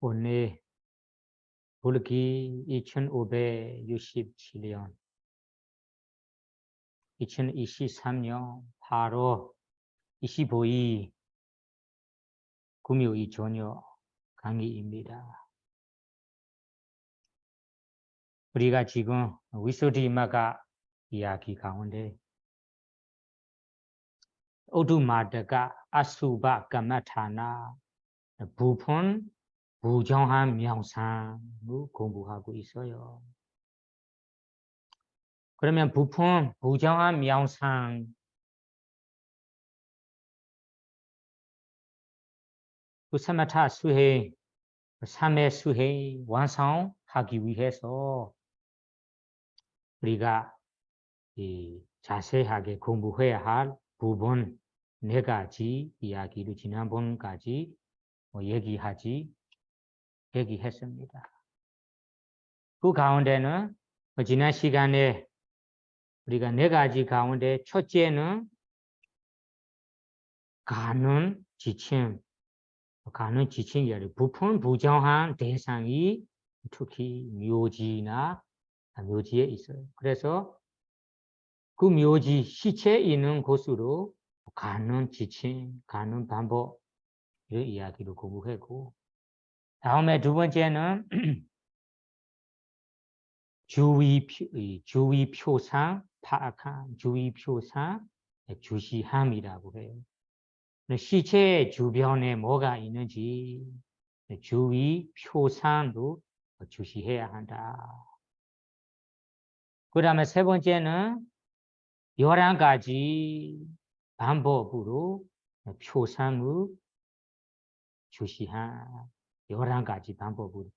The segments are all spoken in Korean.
오늘 불기 2567년 2023년 8월 25일 금요일 저녁 강의입니다. 우리가 지금 위소디마가 이야기 가운데 오두마드가 아수바 까마타나 부푼 부정한 명상을 공부하고 있어요. 그러면 부푼 부정한 명상 그 사마타 수행 3회 수행 완성하기 위해서 우리가 자세하게 공부해야 할 부분 4가지 이야기를 지난번까지 얘기했습니다. 그 가운데는 지난 시간에 우리가 4가지 가운데 첫째는 가는 지칭이라 부푼 부정한 대상이 특히 묘지나 묘지에 있어요. 그래서 그 묘지 시체 있는 곳으로 가는 지칭, 가는 방법 이런 이야기를 공부했고, 다음에 두 번째는 주위 표상 파악한 주위 표상 주시함이라고 해요. 시체 주변에 뭐가 있는지 주위 표상도 주시해야 한다. 그 다음에 세 번째는 11가지 방법으로 표상을 주시한 11가지 방법으로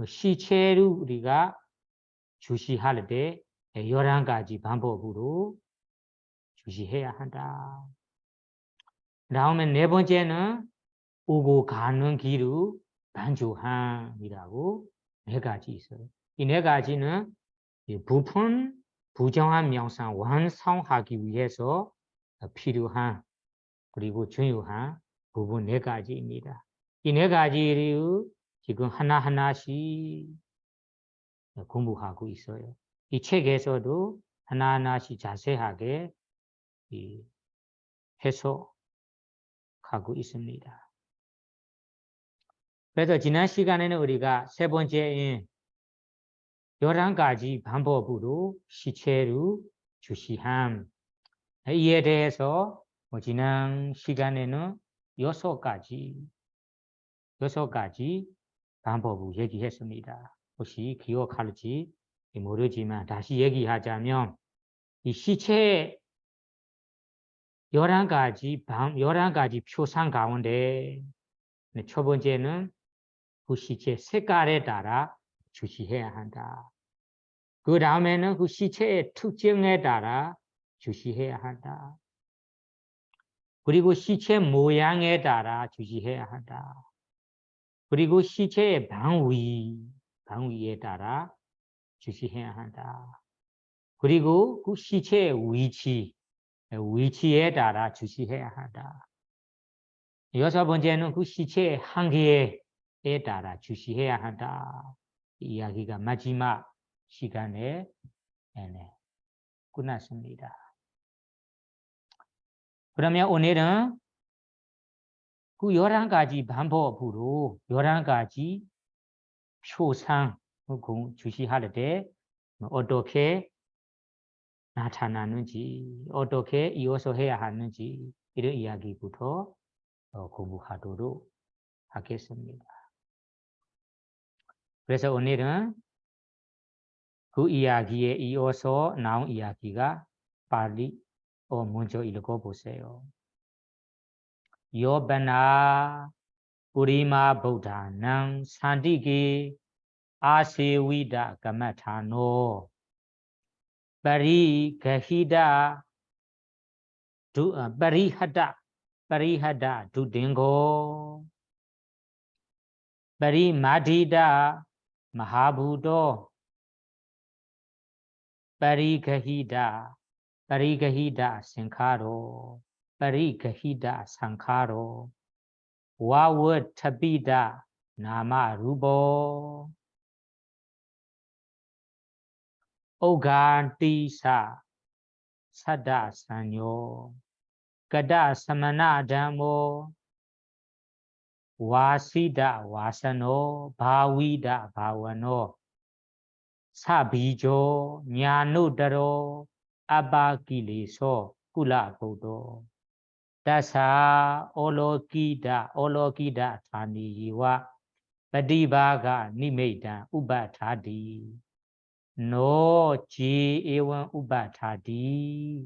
시체를 우리가 주시할 때 11가지 방법으로 주시해야 한다. 다음에 4번째는 오고 가는 길을 반주함이라고 4가지 있어요. 이 4가지는 부푼 부정한 명상 완성하기 위해서 필요한 그리고 중요한 부분 4가지입니다. 이 4가지를 지금 하나하나씩 공부하고 있어요. 이 책에서도 하나하나씩 자세하게 해석하고 있습니다. 그래서 지난 시간에는 우리가 세 번째인 11가지 방법으로 시체를 주시함 이에 대해서 지난 시간에는 6가지 방법을 얘기했습니다. 혹시 기억할지 모르지만 다시 얘기하자면 이 시체 11가지 표상 가운데 첫 번째는 그 시체 색깔에 따라 주시해야 한다. 그 다음에는 그 시체의 특징에 따라 주시해야 한다. 그리고 시체 모양에 따라 주시해야 한다. 그리고 시체의 방위에 따라 주시해야 한다. 그리고 그 시체의 위치에 따라 주시해야 한다. 6번째는 그 시체의 한계에 따라 주시해야 한다. 이 이야기가 마지막 시간에 끝났습니다. 그러면 오늘은 그 11가지 방법으로 11가지 표상 주시할 때 어떻게 나타나는지 어떻게 이어서 해야 하는지 이런 이야기부터 공부하도록 하겠습니다. 그래서 오늘은 그 이야기에 이어서 나온 이야기가 빨리 먼저 읽어보세요. 요바나 우리마 부다낭 산디기 아세위다 까마타노 파리하다 두딩고 파리마디다 마하부도 파리가히다 생카로 파리가히다 상카로 와워타비다 나마 루보 오간티사 사다 산요 가다 사마나 담모 와시다 와사노 바위다 바와노 사비조 냐노더로 아바키리소 꿀라보도 다사 올로키다 타니와ปฏิภาค นิမိตံ ဥပ္ပထာတိ 노 지 에원 우바타디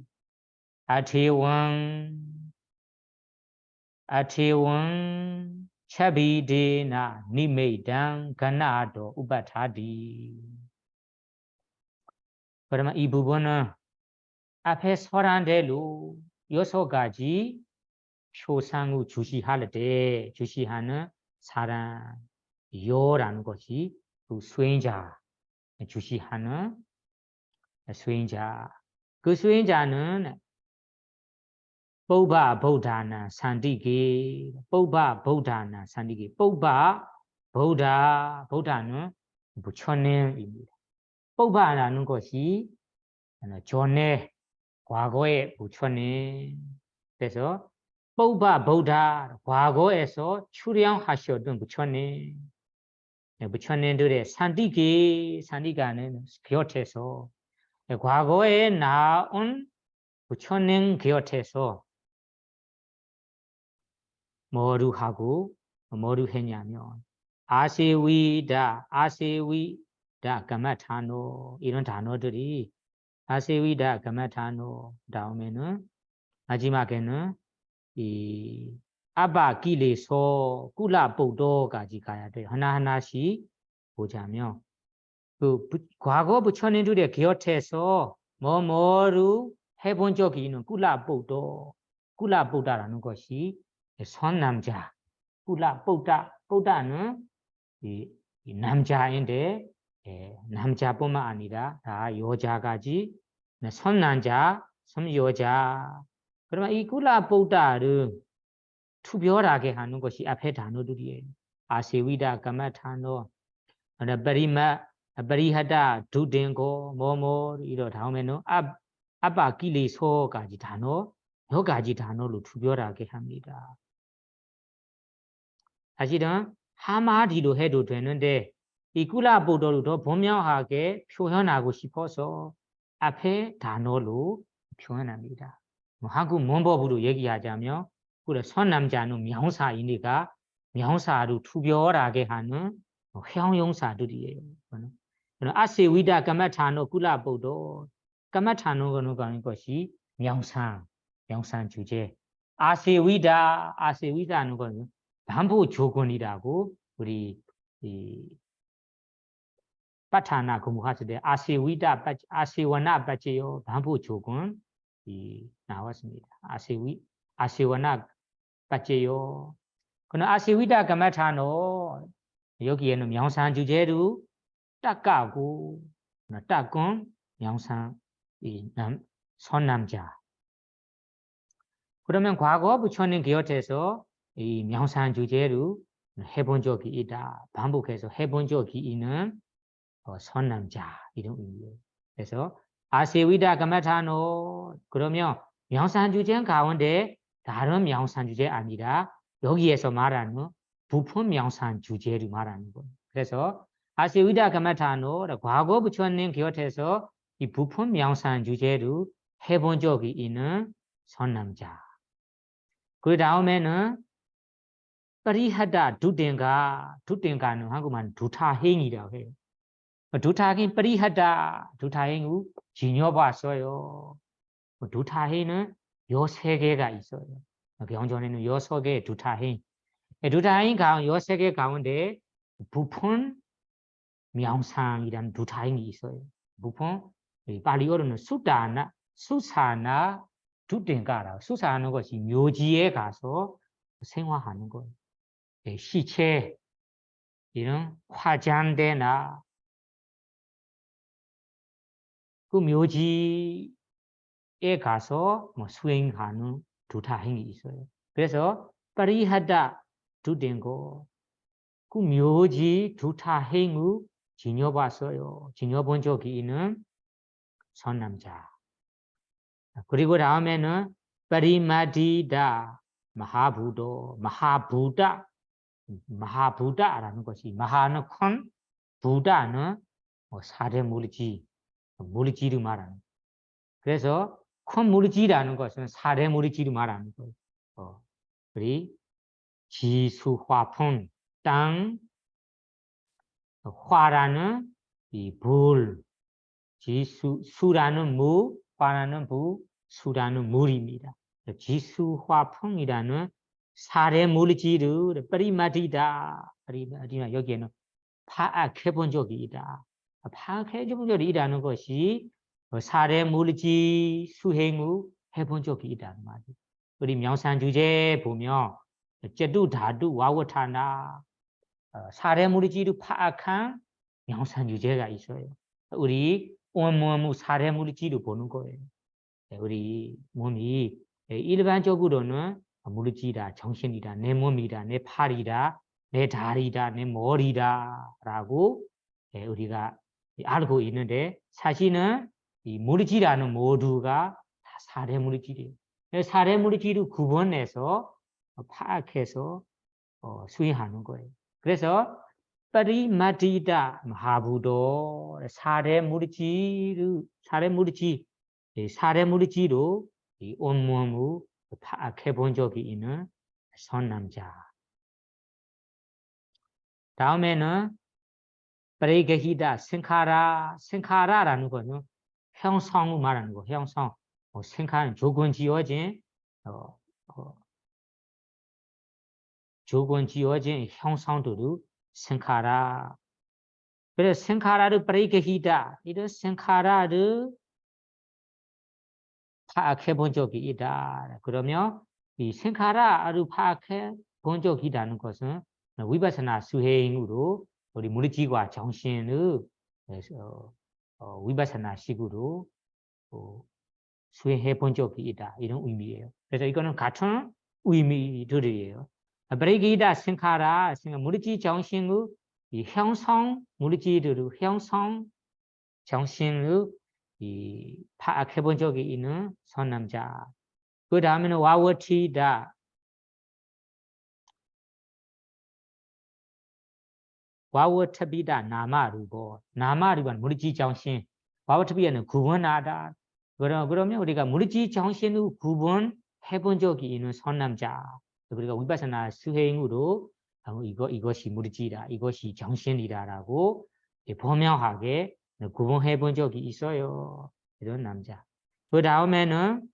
아테원 차비데나 니메이당 가나도 우바타디 그러면 이 부분은 앞에 설한대로 여섯 가지 표상을 주시할 때 주시하는 사람 요라는 것이 그 수행자 주시하는 수행자 그 수행자는 뽀바 보다나 산디게 뽀바 보다나 산디게 뽀바 보다는 부처님입니다. 뽀바라는 것이 전에 과거의 부처님 그래서 뽀바 보다 과거에서 출연하셨던 부처님 부처님들의 산디가는 곁에서 과거에 나온 부처님 곁에서 뭐를 했냐면 아세위다 가마타노 이런 단어들이 아세위다 가마타노 다음에는 마지막에는 이 아바키레소 꿀라보도까지 가야 돼요. 하나하나씩 보자면 그 과거 부처님들의 곁에서 뭐를 해본 적이 있는 꿀라보다라는 것이 선남자 보다는 이 남자인데 남자뿐만 아니라 다 여자까지 선남자 여자 그러면 이 꿀라보다를 투별하게 하는 것이 앞에 단어들이에요. 아세위다 가마타노 바리하다 두딩고 뭐뭐 이러 다음에는 아바키레소까지 단어 몇 가지 단어로 투별하게 합니다. 사실은 한마디로 해도 되는데 이 꿀라보도를 더 분명하게 표현하고 싶어서 앞에 단어로 표현합니다. 한국 문법으로 얘기하자면 그래 선남자는 명사이니까 명사로 투별하게 하는 형용사들이에요. 아세위다 가마타노 꿀라보도 가마타노는 가는 것이 명상 주제. 아세위다는 것은 반복 조건이라고 우리 이 파타나 공부하실 때 아세워나 빠지요 반복 조건 이 나왔습니다. 아세워나 빠지요. 그러나 아세위다 가마타노 여기에는 명상 주제로 딱가고 딱건 명상 이 선남자. 그러면 과거 부처님 곁에서 이 명상 주제로 해본 적이 있다. 반복해서 해본 적이 있는 선남자 이런 의미예요. 그래서 아세위다 가마타노 그러면 명상 주제 가운데 다른 명상 주제 아니라 여기에서 말하는 부품 명상 주제를 말하는 거예요. 그래서 아세위다 가마타노 과거 부처님 곁에서 이 부품 명상 주제로 해본 적이 있는 선남자. 그 다음에는ปริหัต 두땡가는 한국말 두타행이라고 해요. 두타행ปริหัต 두타행을 지녀봤어요. 두타행은 여세 개가 있어요. 경전에는 6개의 두타행. 두타행 여세 개 가운데 부푼 명상이라는 두타행이 있어요. 부푼 발리어로는 수사나 두땡가라. 수사하는 것이 묘지에 가서 생활하는 거예요. 시체 이런 화장대나 그 묘지에 가서 뭐 수행하는 두타행이 있어요. 그래서 파리하다 두땡고 그 묘지 두타 행우 지녀봤어요. 지녀본 적이 있는 선남자. 그리고 다음에는 파리마디다 마하부도 마하부다라는 것이 마하는 큰 부다는 사대 물리지를 말하는. 그래서 큰 물리지라는 것은 사대 물리지를 말하는 거예요. 우리 지수화풍 땅 화라는 이 불, 지수라는 무, 화라는 부, 수라는 물입니다. 지수화풍이라는 사례 물질을 빠리마디다. 여기에는 파악해본 적이 있다. 파악해본 적이 있다는 것이 사례 물질 수행을 해본 적이 있다는 말이에요. 우리 명산 주제 보면 제두 다두 와워타나 사례 물질을 파악한 명산 주제가 있어요. 우리 온몸의 사례 물질을 보는 거예요. 우리 몸이 일반적으로는 물질이다, 정신이다, 내 몸이다, 내 팔이다, 내 다리다, 내 머리다라고 우리가 알고 있는데 사실은 이 물질이라는 모두가 다 사례 물질이에요. 사례 물질을 구분해서 파악해서 수행하는 거예요. 그래서 파리마디다 마하부도 사례 물질로 이 온몸을 파악해본 적이 있는 선남자. 다음에는 파리게히다 생카라라는 거는 형성을 말하는 거. 형성, 생카는 조건 지어진 형성들을 생카라. 그래서 생카라를 파리게히다 이런 생카라를 파악해 본 적이 있다. 그러면 이 생카라를 파악해 본 적이 있다는 것은 위파사나 수행으로 우리 물질과 정신을 위파사나 식으로 수행해 본 적이 있다. 이런 의미예요. 그래서 이거는 같은 의미들이에요. 브레기다 생카라, 물질 정신의 이 형성 물질의 형성 정신을 이 파악해 본 적이 있는 선남자. 그 다음에는 와워티다. 와워타비다 나마루고. 나마루는 물질 정신. 와워타비는 구분하다. 그러면 우리가 물질 정신을 구분해 본 적이 있는 선남자. 우리가 위파사나 수행으로 이것이 물질이다. 이것이 정신이다라고 분명하게 구분해 본 적이 있어요. 이런 남자. 그 다음에는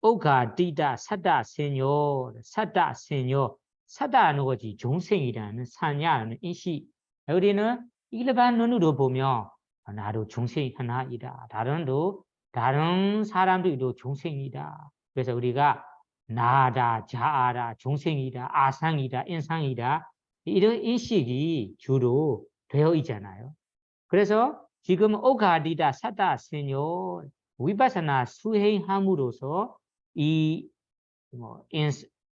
오가디다 사다 세뇨 사다는 것이 중생이라는 사냐라는 인식. 우리는 일반 눈으로 보면 나도 중생 하나이다. 다른 사람들도 중생이다. 그래서 우리가 나다, 자아다, 중생이다, 아상이다, 인상이다 이런 인식이 주로 되어 있잖아요. 그래서 지금 오가디다 사다 세뇨 위파사나 수행함으로써 이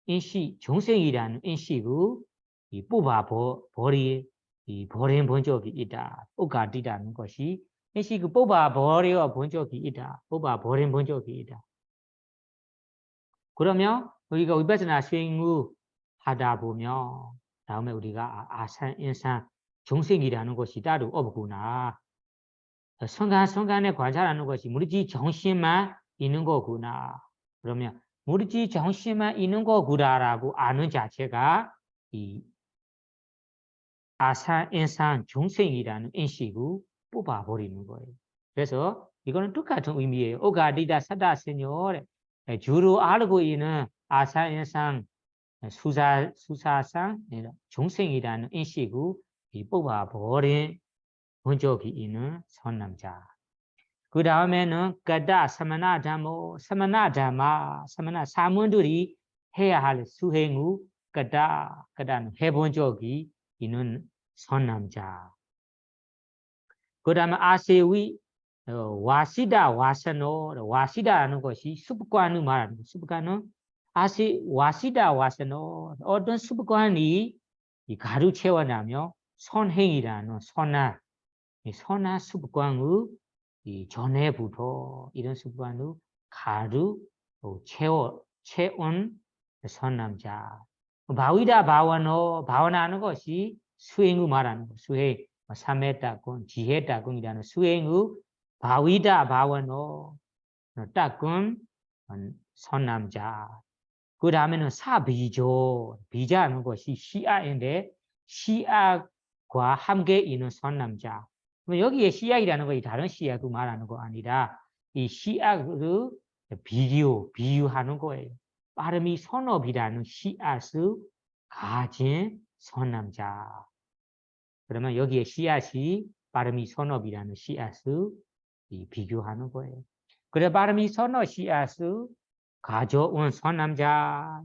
인식 중생이라는 인식을 버린 본 적이 있다. 오가디다는 것이 인식을 뽑아버려 본 적이 있다. 뽑아버린 본 적이 있다. 그러면 우리가 위파사나 수행을 하다 보면 다음에 우리가 아산, 인상, 중생이라는 것이 따로 없구나. 순간순간에 관찰하는 것이 물질 정신만 있는 거구나. 그러면 물질 정신만 있는 거구나라고 아는 자체가 이 아산, 인상, 중생이라는 인식을 뽑아버리는 거예요. 그래서 이거는 똑같은 의미예요. 오가디다 사다스뇨 주로 알고 있는 아산, 인상, 수사상 중생이라는 인식을 뽑아버린 본 적이 있는 선남자. 그 다음에는 가다 사마나다모 사마나다마 사문들이 해야 할 수행을 가다는 해본 적이 있는 선남자. 그 다음에 아세위 와시다 와사노 와시다라는 것이 습관을 말하는 습관은 아시 와시다 와서노 어떤 습관이 이 가루 채워나며 선행이라는 이 선한 습관의 이 전에부터 이런 습관의 가루 채운 선남자 바위다 바원하는 것이 수행의 말하는 것 수행 삼회따군 지혜따군이라는 수행의 바위다 바원어 따군 선남자 그 다음에는 사비조 비자하는 것이 시아인데 시아과 함께 있는 선남자 여기에 시약이라는 것이 다른 시약도 말하는 거 아니라 이 시약을 비유하는 거예요. 빠름이 선업이라는 씨앗을 가진 선남자. 그러면 여기에 씨앗이 빠름이 선업이라는 씨앗을 비교하는 거예요. 그래 빠름이 선업 씨앗을 가져온 선남자.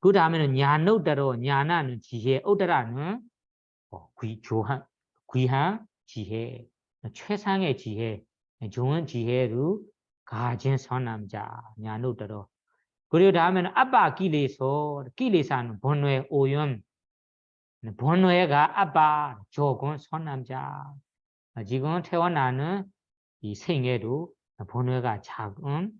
그 다음에는 냐노대로 냐나는 지혜, 오더라는 귀한 지혜, 최상의 지혜, 좋은 지혜를 가진 선남자, 냐노대로. 그리고 다음에는 아빠 끼리사는 번뇌 오염, 번뇌가 아빠 좋은 선남자. 지금 태어나는 이 생애도 번뇌가 작은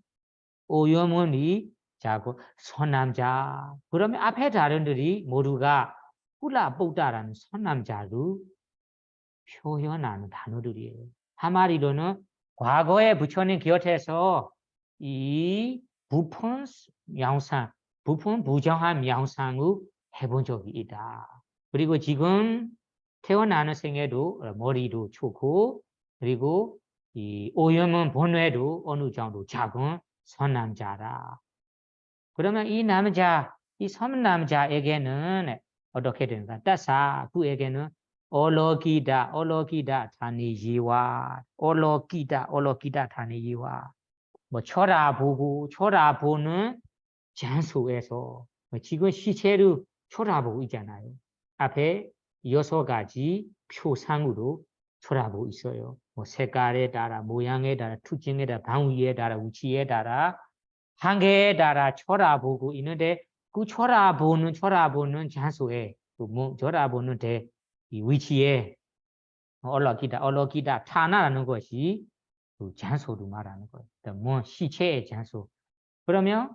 오염은 이 자고 선남자. 그러면 앞에 다른들이 모두가 훌라보다라는 선남자로 표현하는 단어들이에요. 한마디로는 과거에 부처님 곁에서 이 부푼 명상, 부푼 부정한 명상을 해본 적이 있다. 그리고 지금 태어나는 생에도 머리도 좋고 그리고 이 오염은 번뇌도 어느 정도 작은 선남자라. 그러면 이 남자, 이 선남자에게는 어떻게 되는가? 따사 그에게는 올로기다 다니지와 올로기다 다니지와 뭐 쳐다보는 장소에서 지금 시체를 쳐다보고 있잖아요. 앞에 6가지 표상으로 쳐다보고 있어요. 뭐 색깔에 따라, 모양에 따라, 특징에 따라, 방위에 따라, 위치에 따라, 한계에 따라 쳐다보고 있는데 그 쳐다보는 장소에 쳐다보는 이 위치에 얼럭기다 타나라는 것이 그 장소도 말하는 거예요. 뭐 시체의 장소. 그러면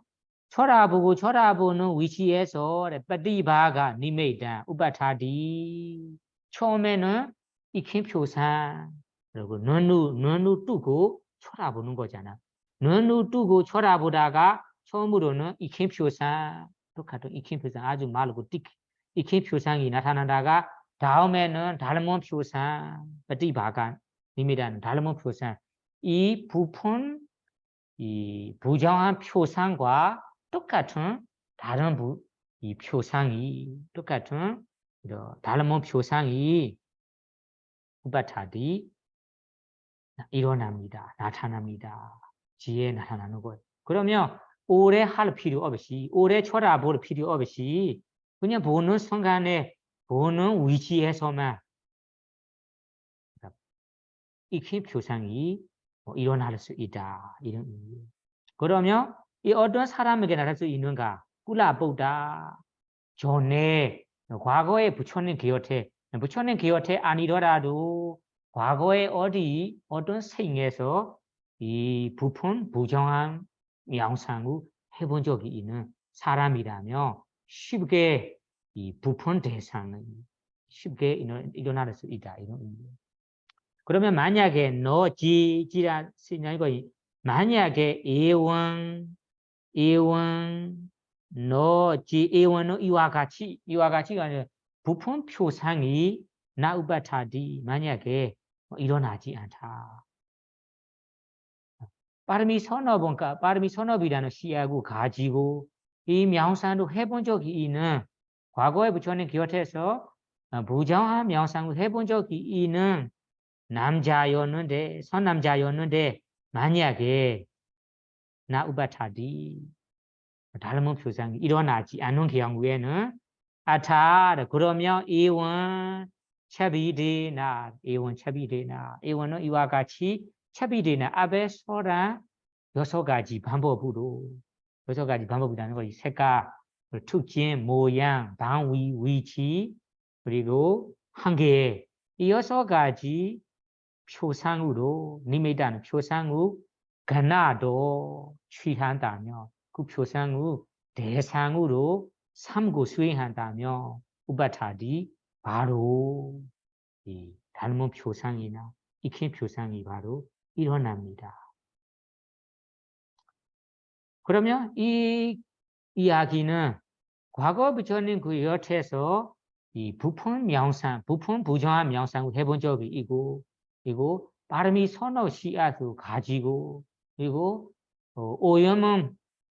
쳐다보는 위치에서 빠띠바가 니메이다 우바타디 처음에는 익힘표상 그리고 눈을 뜨고 쳐다보는 거잖아. 눈을 뜨고 쳐다보다가 처음으로는 익힘표상 똑같은 익힘표상 아주 말고 익힘표상이 나타나다가 다음에는 닮은 표상 빠띠바가 니메이다는 닮은 표상 이 부분 이 부정한 표상과 똑같은 다른 이 표상이 똑같은 다른 표상이 우바타디 일어납니다. 나타납니다. 지혜에 나타나는 거예요. 그러면 오래 할 필요 없이 오래 쳐다볼 필요 없이 그냥 보는 순간에 보는 위치에서만 익힌 표상이 일어날 수 있다. 이런 의미예요. 그러면 이 어떤 사람에게 나타날 수 있는가? 꿀라보다 전에 과거에 부처님 곁에 아니더라도 과거에 어떤 생에서 이 부푼 부정한 명상을 해본 적이 있는 사람이라면 쉽게 이 부푼 대상은 쉽게 일어날 수 있다. 이런 의미예요. 그러면 만약에 지라 이거 만약에 예원 예원은 이와 같이가 아니라 부푼 표상이 나우바타디 만약에 일어나지 않다. 빠르미 선업이라는 시야구 가지고 이 명상도 해본 적이 있는 과거에 부처님 곁에서 부정한 명상을 해본 적이 있는 선남자였는데 만약에 나우바타디 닮은 표상이 일어나지 않는 경우에는 아타 그러면 이원 차비데나 이원은 이와 같이 차비데나 앞에 소란 6가지 방법으로 여섯 가지 방법이라는 거, 색깔, 특징, 모양, 방위, 위치, 그리고 한계. 이 여섯 가지 표상으로, 니미다는 표상으로 가나도 취한다며, 그 표상으로 대상으로 삼고 수행한다며, 우바타디, 바로, 이 닮은 표상이나 익힌 표상이 바로 일어납니다. 그러면 이 이야기는 과거 부처님 그 여태에서 이 부품 명상, 부품 부정한 명상을 해본 적이 있고, 그리고 빠름이 서너 씨앗을 가지고, 그리고 오염은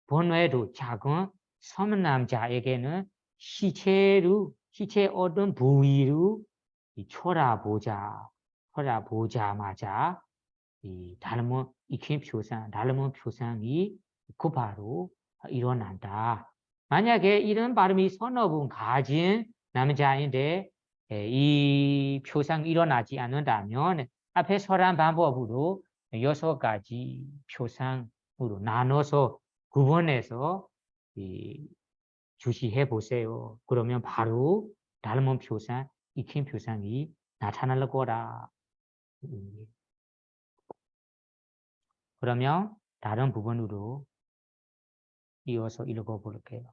번외도 작은 섬남자에게는 시체로, 시체 얻은 부위로 쳐다보자마자 이 닮은 익힌 표상, 닮은 표상이 그 바로 일어난다. 만약에 이런 발음이 서너 분 가진 남자인데 이 표상이 일어나지 않는다면 앞에 설한 방법으로 여섯 가지 표상으로 나눠서 구분해서 주시해 보세요. 그러면 바로 닮은 표상, 익힌 표상이 나타날 거라. 그러면 다른 부분으로 이어서 읽어볼게요.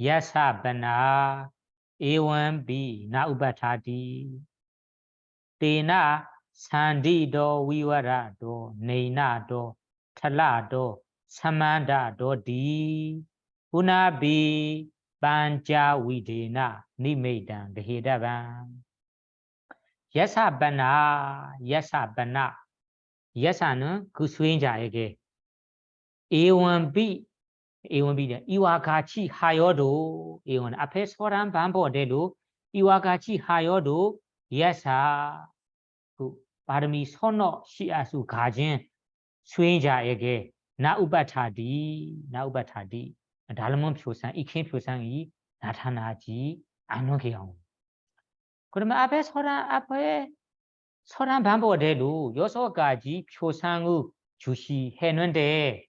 야사바나 에원비 나우바타디 테나 산디도 위와라도 네나도 탈라도 사만다도 디 후나비 반자 위데나 니메단 데헤다반 야사바나 야사는 그 수행자에게 에원비 이와같이 하여도 이건 앞에 소란 반복대로 이와같이 하여도 야사 그 발음이 서너 씨앗수 가진 수행자에게 나우바타디 닮은 표상, 익힌 표상이 나타나지 않는 경우. 그러면 앞에 서란 반복대로 여섯 가지 표상을 주시했는데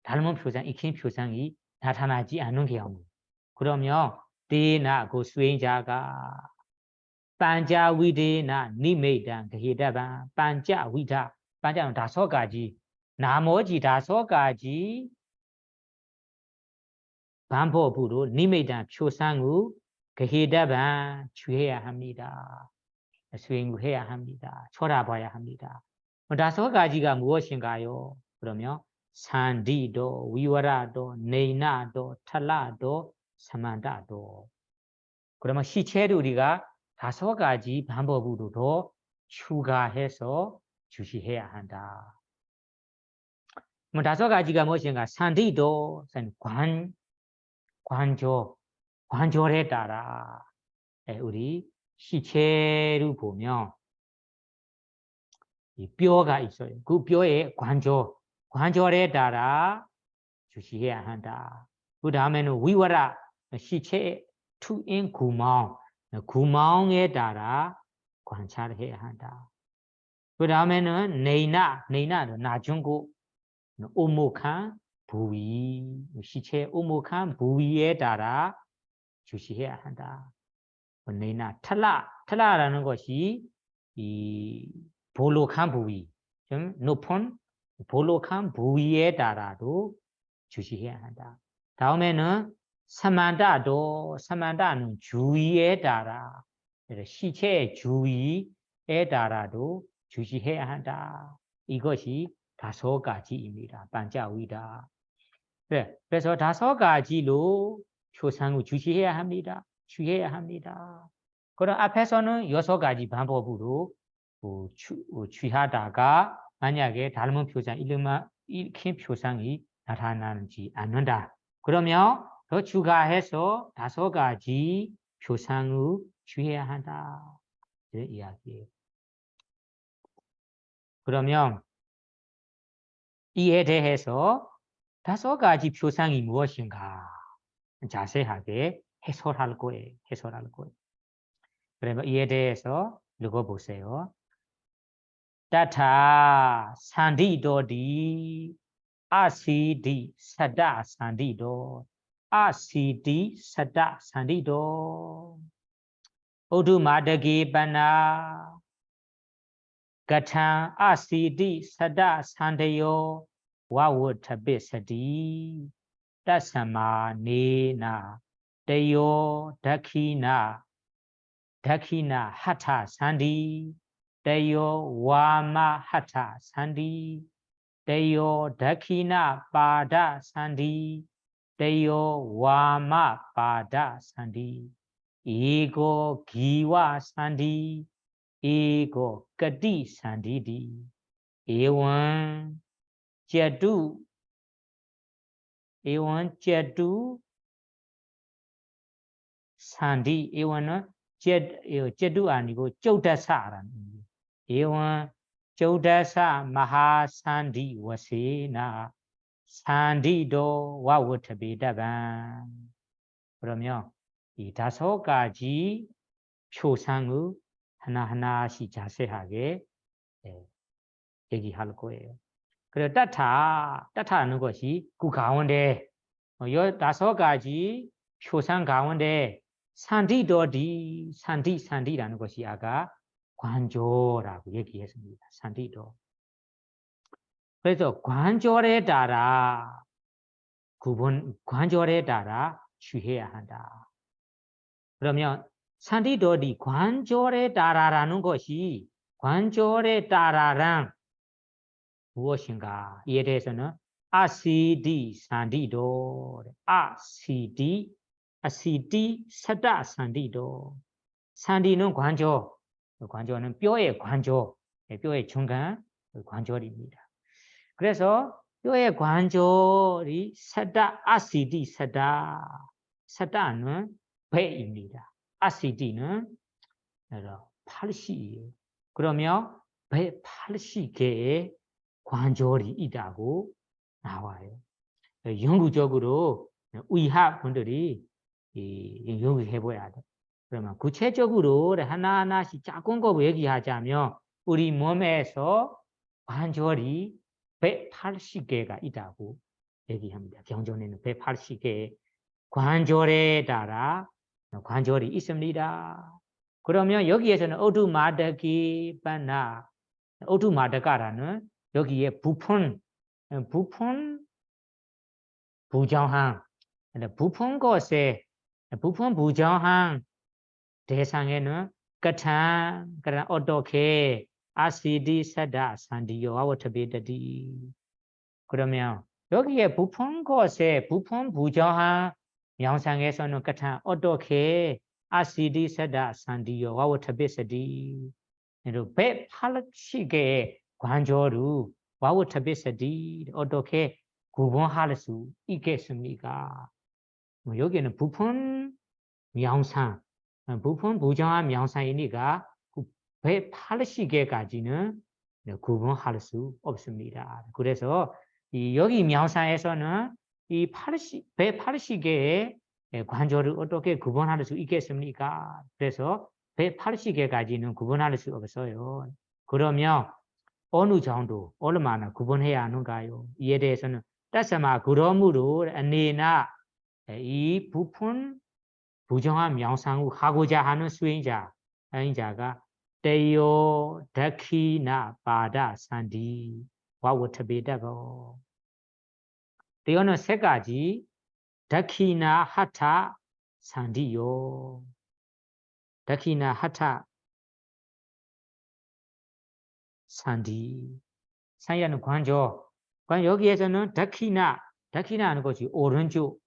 닮은 표상, 익힌 표상이 나타나지 않는 경우. 그러면 대나 그 수행자가 반자위대나 니메단 그헤다반 반자위다 반자는 다섯 가지 나머지 다섯 가지 반복으로 니메단 표상을 그헤다반 취해야 합니다. 수행을 해야 합니다. 쳐다봐야 합니다. 다섯 가지가 무엇인가요? 그러면 산디도, 위와라도, 네나도, 탈라도, 사만다도. 그러면 시체를 우리가 다섯 가지 방법으로도 추가해서 주시해야 한다. 그럼 다섯 가지가 무엇인가? 산디도, 관절에 따라 우리 시체를 보면 이 뼈가 있어요. 그 뼈의 관절에 따라 주시해야 한다. 그 다음에는 위와라, 시체 투인 구멍에 따라 관찰해야 한다. 그 다음에는 네나는 나중 곳, 오목한 부위, 시체 오목한 부위에 따라 주시해야 한다. 네나 탈라라는 것이 이 볼록한 부위, 좀 높은 볼록한 부위에 따라도 주시해야 한다. 다음에는 사만다는 주위에 따라, 시체의 주위에 따라도 주시해야 한다. 이것이 다섯 가지입니다. 반자위다. 네, 그래서 다섯 가지로 표상을 주시해야 합니다. 취해야 합니다. 그럼 앞에서는 여섯 가지 방법으로 취하다가 만약에 닮은 표상, 익힌 표상이 나타나지 않는다. 그러면 더 추가해서 다섯 가지 표상을 취해야 한다. 이런 이야기예요. 그러면 이에 대해서 다섯 가지 표상이 무엇인가 자세하게 해설할 거예요. 그러면 이에 대해서 읽어보세요. 따타 산디도디 아시디 사다 산디도 아시디 사다 산디도 오두마데기 바나 가탄 아시디 사다 산데요 와우타비스디 따사마 네나 데요 다키나 다키나 하타 산디 데요 와마 하타 산디 데요 다키나 바다 산디 데요 와마 바다 산디 이고 기와 산디 이고 까디 산디디 에원 제두 에원 제두 산디 에원은 제두 아니고 쪼다사라는 에원 쪼다사 마하산디 와세나 산디도 와우타베다반 그러면 이 다섯 가지 표상의 하나하나씩 자세하게 얘기할 거예요. 그래 따타하는 것이 그 가운데 이 다섯 가지 표상 가운데 산디라는 것이 아까 관조라고 얘기했습니다. 산디도. 그래서 관조에 따라 관조에 따라 취해야 한다. 그러면 산디도디 관조에 따라라는 것이 관조에 따라란 무엇인가? 이에 대해서는 아시디 산디도 아시디 사다 산디도 산디는 관조는 뼈의 관조 뼈의 중간 관절입니다. 그래서 뼈의 관절이 사다 아시디 사다는 배입니다. 아시디는 80이에요. 그러면 배 80개의 관절이 있다고 나와요. 연구적으로 의학분들이 연구해 봐야 돼. 그러면 구체적으로 하나하나씩 작은 거 얘기하자면 우리 몸에서 관절이 180개가 있다고 얘기합니다. 경전에는 180개의 관절에 따라 관절이 있습니다. 그러면 여기에서는 어두마다가라는 여기에 부폰 부정한 부폰 것에 부폰 부정한 대상에는 가탄 그런 어떻게 아시디 사다 산디요 아워터베다디 그러면 여기에 부폰 것에 부폰 부정한 명상에서는 가탄 어떻게 아시디 사다 산디요 와워터베사디 180개의 관절을 와워터베사디 어떻게 구분할 수 있겠습니까? 여기는 부폰 명상, 부폰 부정한 명상이니까 180개까지는 구분할 수 없습니다. 그래서 여기 명상에서는 이 180개의 관절을 어떻게 구분할 수 있겠습니까? 그래서 180개까지는 구분할 수 없어요. 그러면 어느 정도, 얼마나 구분해야 하는가요? 이에 대해서는 따스마 그러므로 아니나 이 부푼 부정한 명상을 하고자 하는 수행자가 때요 다키나 바다 산디 와워터베다고 때요는 세 가지 다키나 하타 산디요 다키나 하타 산디 산이라는 관조 여기에서는 다키나하는 것이 오른쪽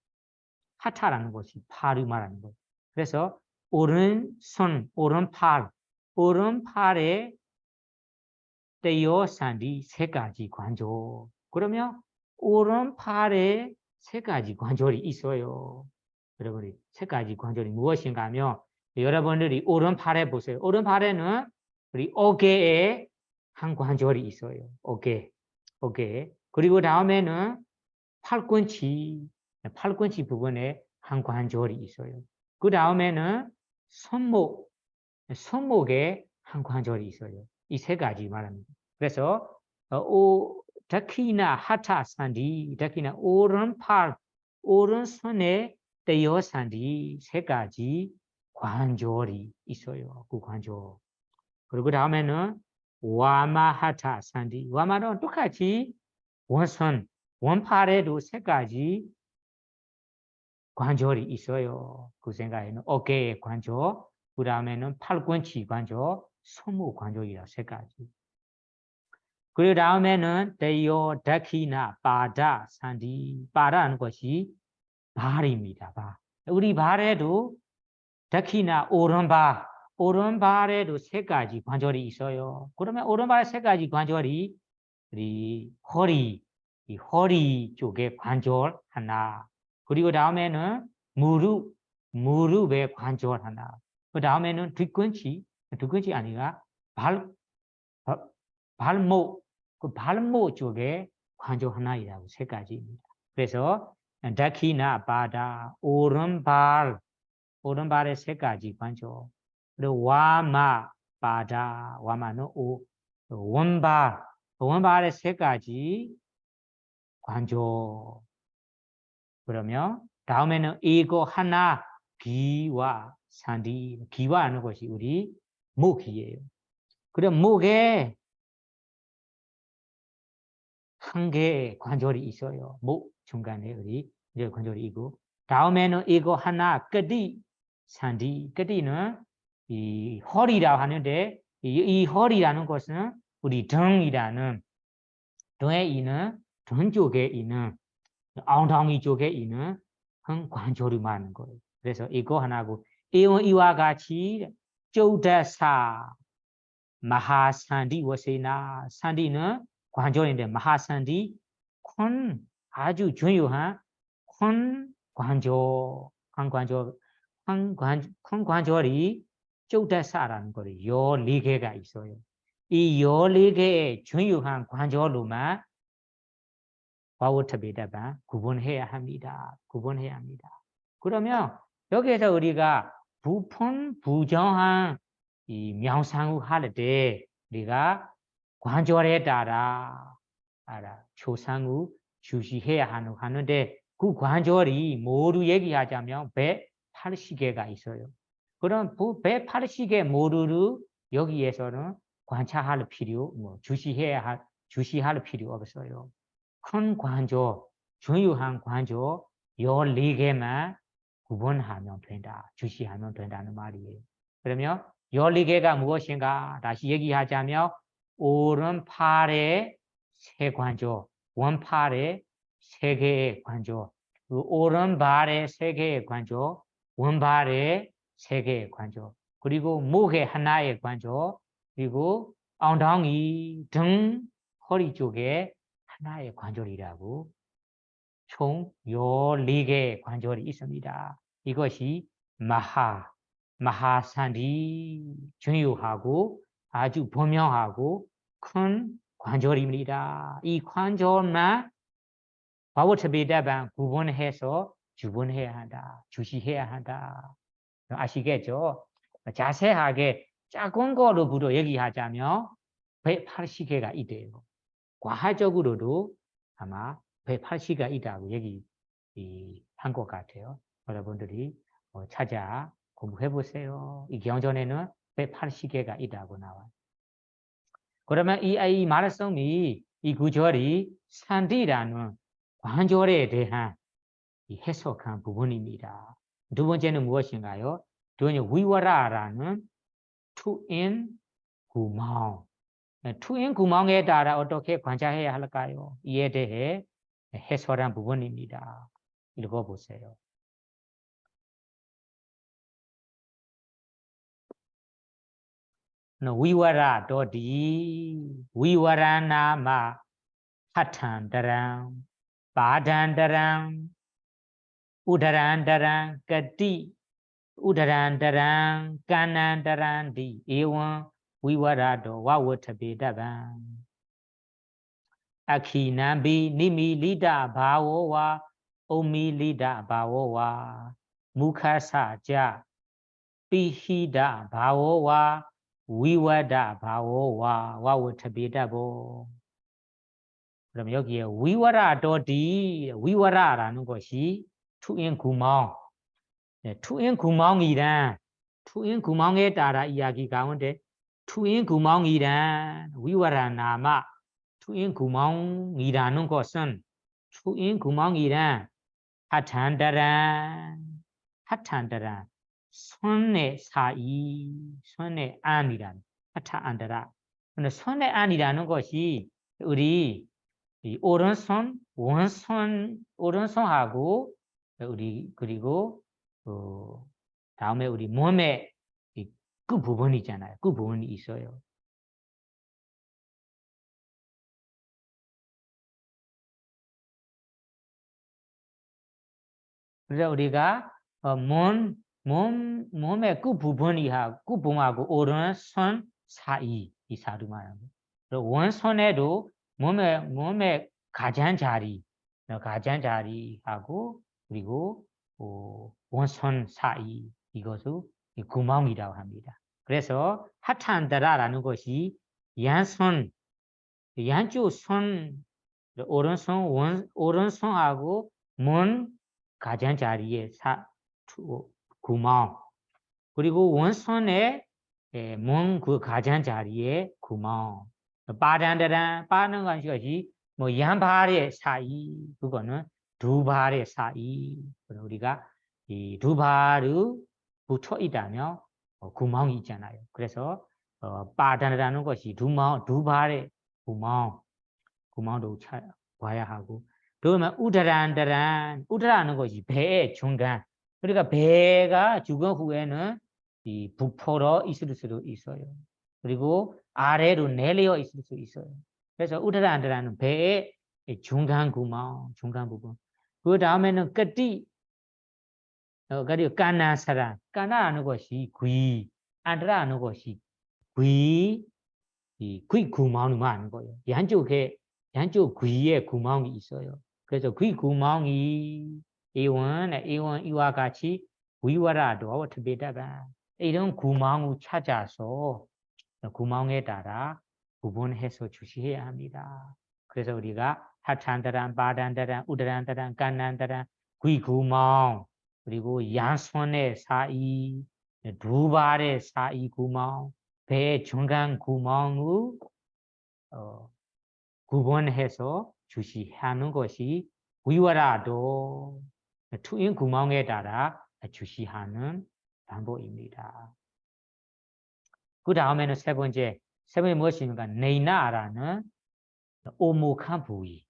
하타라는 것이 팔을 말하는 것. 그래서 오른손, 오른팔에 떼어 산디 세 가지 관절. 그러면 오른팔에 세 가지 관절이 있어요. 여러분이 세 가지 관절이 무엇인가 하면 여러분들이 오른팔에 보세요. 오른팔에는 우리 어깨에 한 관절이 있어요. 어깨. 그리고 다음에는 팔꿈치 부분에 한 관절이 있어요. 그 다음에는 손목에 한 관절이 있어요. 이 세 가지 말합니다. 그래서 오 다키나 하타 산디 다키나 오른팔 오른손에 떼어 산디 세 가지 관절이 있어요. 그 관절. 그리고 다음에는 와마하타 산디 와마는 똑같이 원손 원팔에도 세 가지 관절이 있어요. 그 생각에는 어깨의 관절, 그 다음에는 팔꿈치 관절, 손목 관절이라 세 가지. 그 다음에는 대요, 다키나, 바다, 산디, 바다는 것이 발입니다. 발. 우리 발에도 다키나 오른발에도 세 가지 관절이 있어요. 그러면 오른발 세 가지 관절이 우리 이 허리 쪽에 관절 하나, 그리고 다음에는 무릎의 관절 하나, 그 다음에는 뒤꿈치 아니라 발목, 그 발목 쪽에 관절 하나이라고 세 가지입니다. 그래서 다키나 바다, 오른발의 세 가지 관절, 그리고 와마 바다, 와마는 원발의 세 가지 관절. 그러면 다음에는 이거 하나 기와 산디, 기와 하는 것이 우리 목이에요. 그럼 목에 한 개의 관절이 있어요. 목 중간에 우리 이제 관절이 있고, 다음에는 이거 하나 끝이 산디, 끝이는 이 허리라고 하는데 이 허리라는 것은 우리 등에 있는 등 쪽에 있는 엉덩이 쪽에 있는 한 관절이 많은 거예요. 그래서 이거 하나고 이와 같이 쪼다사 마하산디 워세나 산디는 관절인데 마하산디 큰 아주 중요한 큰 관절이 쪼다사라는 거예요. 요 4개가 있어요. 이 요 4개의 중요한 관절로만 와우터비다바 구분해야 합니다. 그러면 여기에서 우리가 부정한 이 명상을 할 때 우리가 관절에 따라 조상을 주시해야 하는데 그 관절이 모두 얘기하자면 180개가 있어요. 그럼 그 180개 모두를 여기에서는 관찰할 필요, 주시할 필요 없어요. 큰 관절, 중요한 관절 14개만 구분하면 된다. 주시하면 된다는 말이에요. 그러면 14개가 무엇인가? 다시 얘기하자면 오른팔에 3관절, 왼팔에 3개의 관절, 오른발에 3개의 관절, 왼발에 3개의 관절, 그리고 목에 하나의 관절, 그리고 엉덩이, 등, 허리 쪽에 하나의 관절이라고 총 14개의 관절이 있습니다. 이것이 마하산디 중요하고 아주 분명하고 큰 관절입니다. 이 관절만 바보처비다방 구분해서 주분해야 한다. 주시해야 한다. 아시겠죠? 자세하게 작은 거로부터 얘기하자면 180개가 있대요. 과학적으로도 아마 180개가 있다고 얘기한 것 같아요. 여러분들이 찾아 공부해 보세요. 이 경전에는 180개가 있다고 나와요. 그러면 이 말씀이 이 구절이 산디라는 관절에 대한 이 해석한 부분입니다. 두 번째는 무엇인가요? 두 번째 위와라라는 투인 구멍. 투인 구멍에 따라 어떻게 관찰해야 할까요? 이에 대해 해설한 부분입니다. 읽어보세요. 위와라 도디 위와라나마 하탄다랑 바단다랑 우다란다랑 까띠 우다란다랑 까난다란디 에원 위와라도 와워타베다방 아키남비 니미리다 바워와 오미리다 바워와 무카사자 피히다 바워와 위와다 바오와 와우타비다보. 그럼 여기에 위와라 도디 위와라라는 것이 투인 구멍. 투인 구멍이란 투인 구멍에 따라 이야기 가운데 투인 구멍이란 위와라 나마 투인 구멍이라는 것은 투인 구멍이란 하탄다란 손의 사이 손의 안이란 하탄다라. 근데 손의 안이라는 것이 우리 이 오른손 오른손하고 우리 그리고 다음에 우리 몸에 그 부분이 있잖아요. 그 부분이 있어요. 그래서 우리가 몸의 그 부분하고 오른손 사이 이 사두 말합니다. 그리고 원손에도 몸의 가장자리하고 그리고 원손 사이 이것을 구멍이라고 합니다. 그래서 하탄다라라는 것이 양쪽 손 오른손하고 몸 가장자리에 구멍 그리고 원손에 몸 그 가장자리에 구멍 빠는 것이 뭐 양발의 사이 그거는 두 발의 사이 우리가 이 두 발을 붙어 있다면 구멍이 있잖아요. 그래서 빠다라는 것이 두 발의 구멍도 봐야 하고 그러면 우드라는 것이 배의 중간. 그러니까 배가 죽은 후에는 이 부풀어 있을 수도 있어요. 그리고 아래로 내려 있을 수 있어요. 그래서 우드라는 배의 중간 부분. 그 다음에는 그리고 까나라는 것이 귀, 안드라는 것이 귀 구멍이 많은 거예요. 양쪽 귀에 구멍이 있어요. 그래서 귀 구멍이 이와 같이 위와라도 특별하다. 이런 구멍을 찾아서 구멍에 따라 구분해서 주시해야 합니다. 그래서 우리가 하탄다란, 바단다란, 우드란다란, 깐난다란, 귀 구멍 그리고 양손의 사이, 두 발의 사이 구멍, 배 중간 구멍을 구분해서 주시하는 것이 위와라도 투인 구멍에 따라 주시하는 방법입니다. 그 다음에는 세 번째 무엇입니까? 네이나라는 오목한 부위.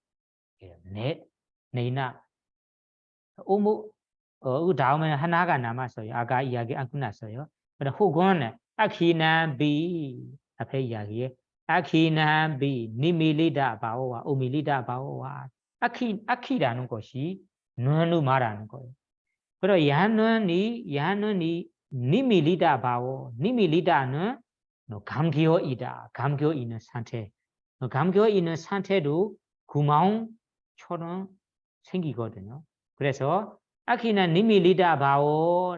네이나. 그 다음에는 하나가 남았어요. 아까 이야기 안 끝났어요. 혹은 아키나비 앞에 이야기에 아키나비 니밀리다 바오와 오밀리다 바오와 아키라는 것이 눈을 말하는 거예요. 그리고 야는이 니밀리다 바오 니밀리다는 감기어이다. 감겨 있는 상태. 감겨 있는 상태도 구멍처럼 생기거든요. 그래서 아키나 니밀리다 바오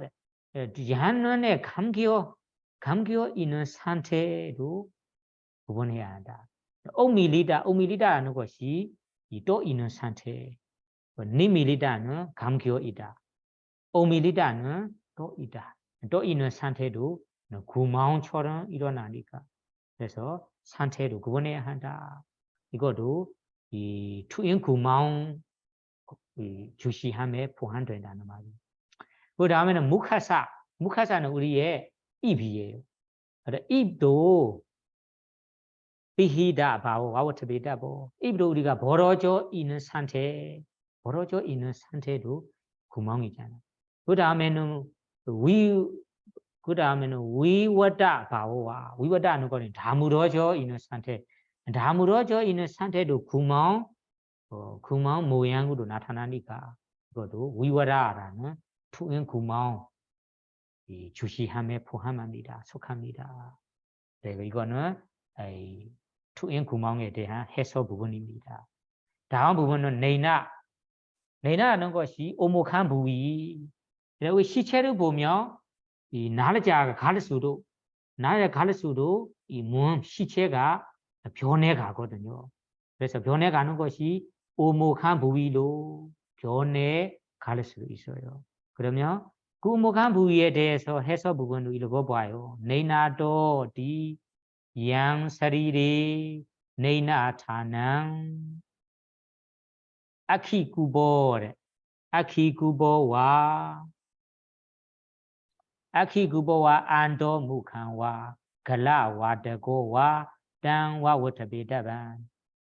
야는에 감겨 있는 상태로 구분해야 한다. 오밀리다라는 것이 또 있는 상태. 니밀리다는 감겨 있다. 오밀리다는 또 있다. 또 있는 상태도 구멍처럼 일어나니까. 그래서 상태로 구분해야 한다. 이것도 이 투인 구멍 주시함에 포함된다는 말이에요. 그 다음에는 무카사는 우리의 입이에요. 입도 비히다 바오 와워트비다 보 입도 우리가 벌어져 있는 상태도 구멍이잖아. 그 다음에는 위와다 바오와 위와다는 거는 다물어져 있는 상태도 구멍 모양으로 나타나니까 그것도 위와다라는 투인 구멍 주시함에 포함합니다. 속합니다. 그리고 이거는 투인 구멍에 대한 해석 부분입니다. 다음 부분은 네이나라는 것이 오목한 부위. 그리고 시체를 보면 이 날짜가 갈수록 나의 갈수록 이 몸 시체가 변해 가거든요. 그래서 변해 가는 것이 오목한 부위로 변해 갈 수도 있어요. 그러면 그 오목한 부위에 대해서 해서 부분을 읽어봐요. 네이나도 디 양사리리 네이나타낭 아키구보래 아키구보와 아키구보와 안도무칸와 갈라와데고와 땅와 워터베다반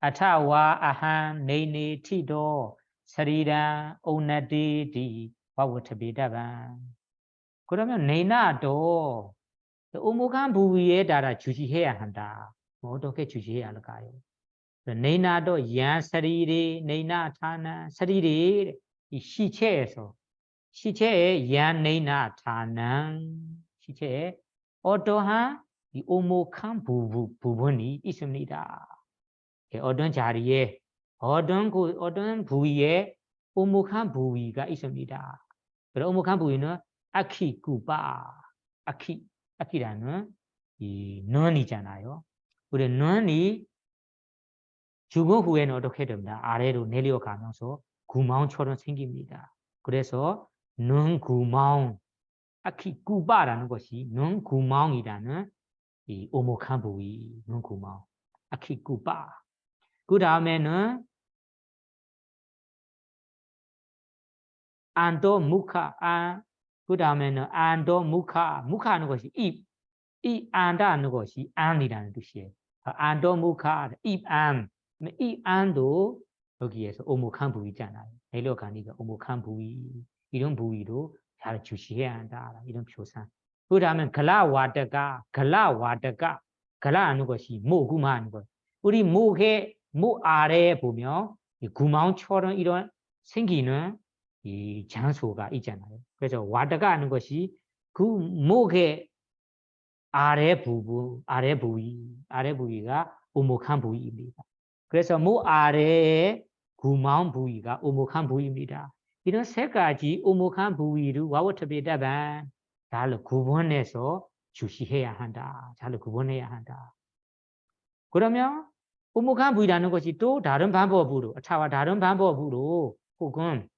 아타와 아한 네네 티도 사리란 오나디디 와워터베다반 그러면 네나도 오목한 부위에 따라 주시해야 한다. 어떻게 주시해야 할까요? 네나도 얀사리리 네나타나 사리리 이 시체에서 시체에 얀 네나타난 시체에 어떠한 이 오목한 부분이 있습니다. 어떤 자리에 어떤 부위에 오목한 부위가 있습니다. 그런 오목한 부위는 아키구바 아키라는 이 눈이잖아요. 우리 눈이 죽은 후에는 어떻게 됩니다. 아래로 내려가면서 구멍처럼 생깁니다. 그래서 눈 구멍 아키구바라는 것이 눈 구멍이라는 이 오목한 부위 눈 구멍 아키구바 그 다음에는 안도 무카 그 다음에는 안도 무카하는 것이 입 안다는 것이 안이라는 뜻이에요. 안도 무카 입 안도 여기에서 오목한 부위잖아요. 내려가니까 오목한 부위 이런 부위로 잘 주시해야 한다 이런 표상. 그 다음에 갈라와드가 갈라하는 것이 목구멍하는 것. 우리 목 아래에 보면 이 구멍처럼 이런 생기는 이 장소가 있잖아요. 그래서 와드가 하는 것이 그 목의 아래 부위가 오목한 부위입니다. 그래서 목 아래의 구멍 부위가 오목한 부위입니다. 이런 세 가지 오목한 부위를 와워터베다반 잘 구분해서 주시해야 한다. 잘 구분해야 한다. 그러면 오목한 부위라는 것이 또 다른 방법으로 차와 다른 방법으로 혹은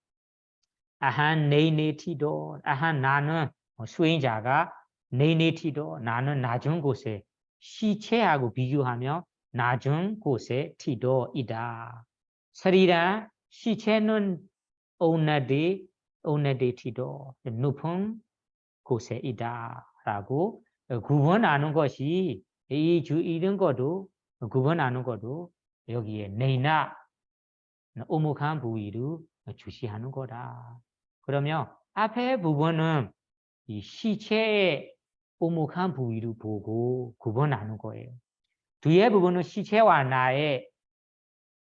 아한 네이네티도 아한 나는 수행자가 네이네티도 나는 낮은 곳에 시체하고 비교하며 낮은 곳에 티도이다. 서리라 시체는 오나데티도 높은 곳에 있다라고 구분하는 것이 이런 것도 구분하는 것도 여기에 네이나 오목한 부위를 주시하는 거다. 그러면 앞에 부분은 이 시체의 오목한 부위를 보고 구분하는 거예요. 뒤에 부분은 시체와 나의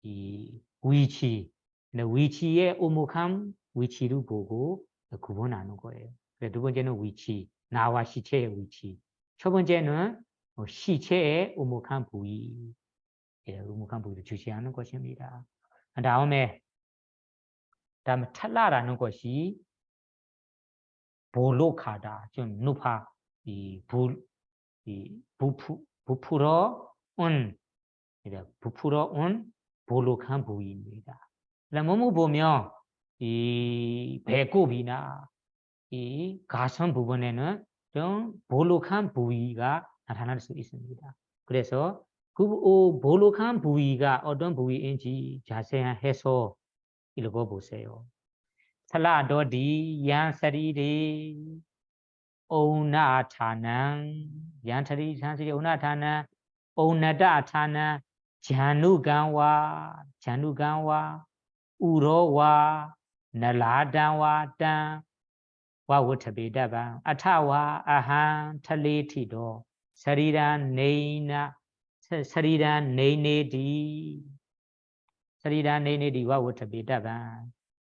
이 위치의 오목한 위치를 보고 구분하는 거예요. 두 번째는 위치, 나와 시체의 위치. 첫 번째는 시체의 오목한 부위를 주시하는 것입니다. 다음에 찰나라는 것이 볼록하다. 좀 높아 부풀어 온 볼록한 부위입니다. 몸을 보면 이 배꼽이나 이 가슴 부분에는 좀 볼록한 부위가 나타날 수 있습니다. 그래서 그 볼록한 부위가 어떤 부위인지 자세한 해서 읽어보세요. 살라도디 얀사리리 오나타낭 얀사리 산시리 오나타낭 오나다타낭 잔누간와 우로와 날라단와 땅 와우타베다바 아타와 아한 탈레티도 사리란 네이네디 와우타베다바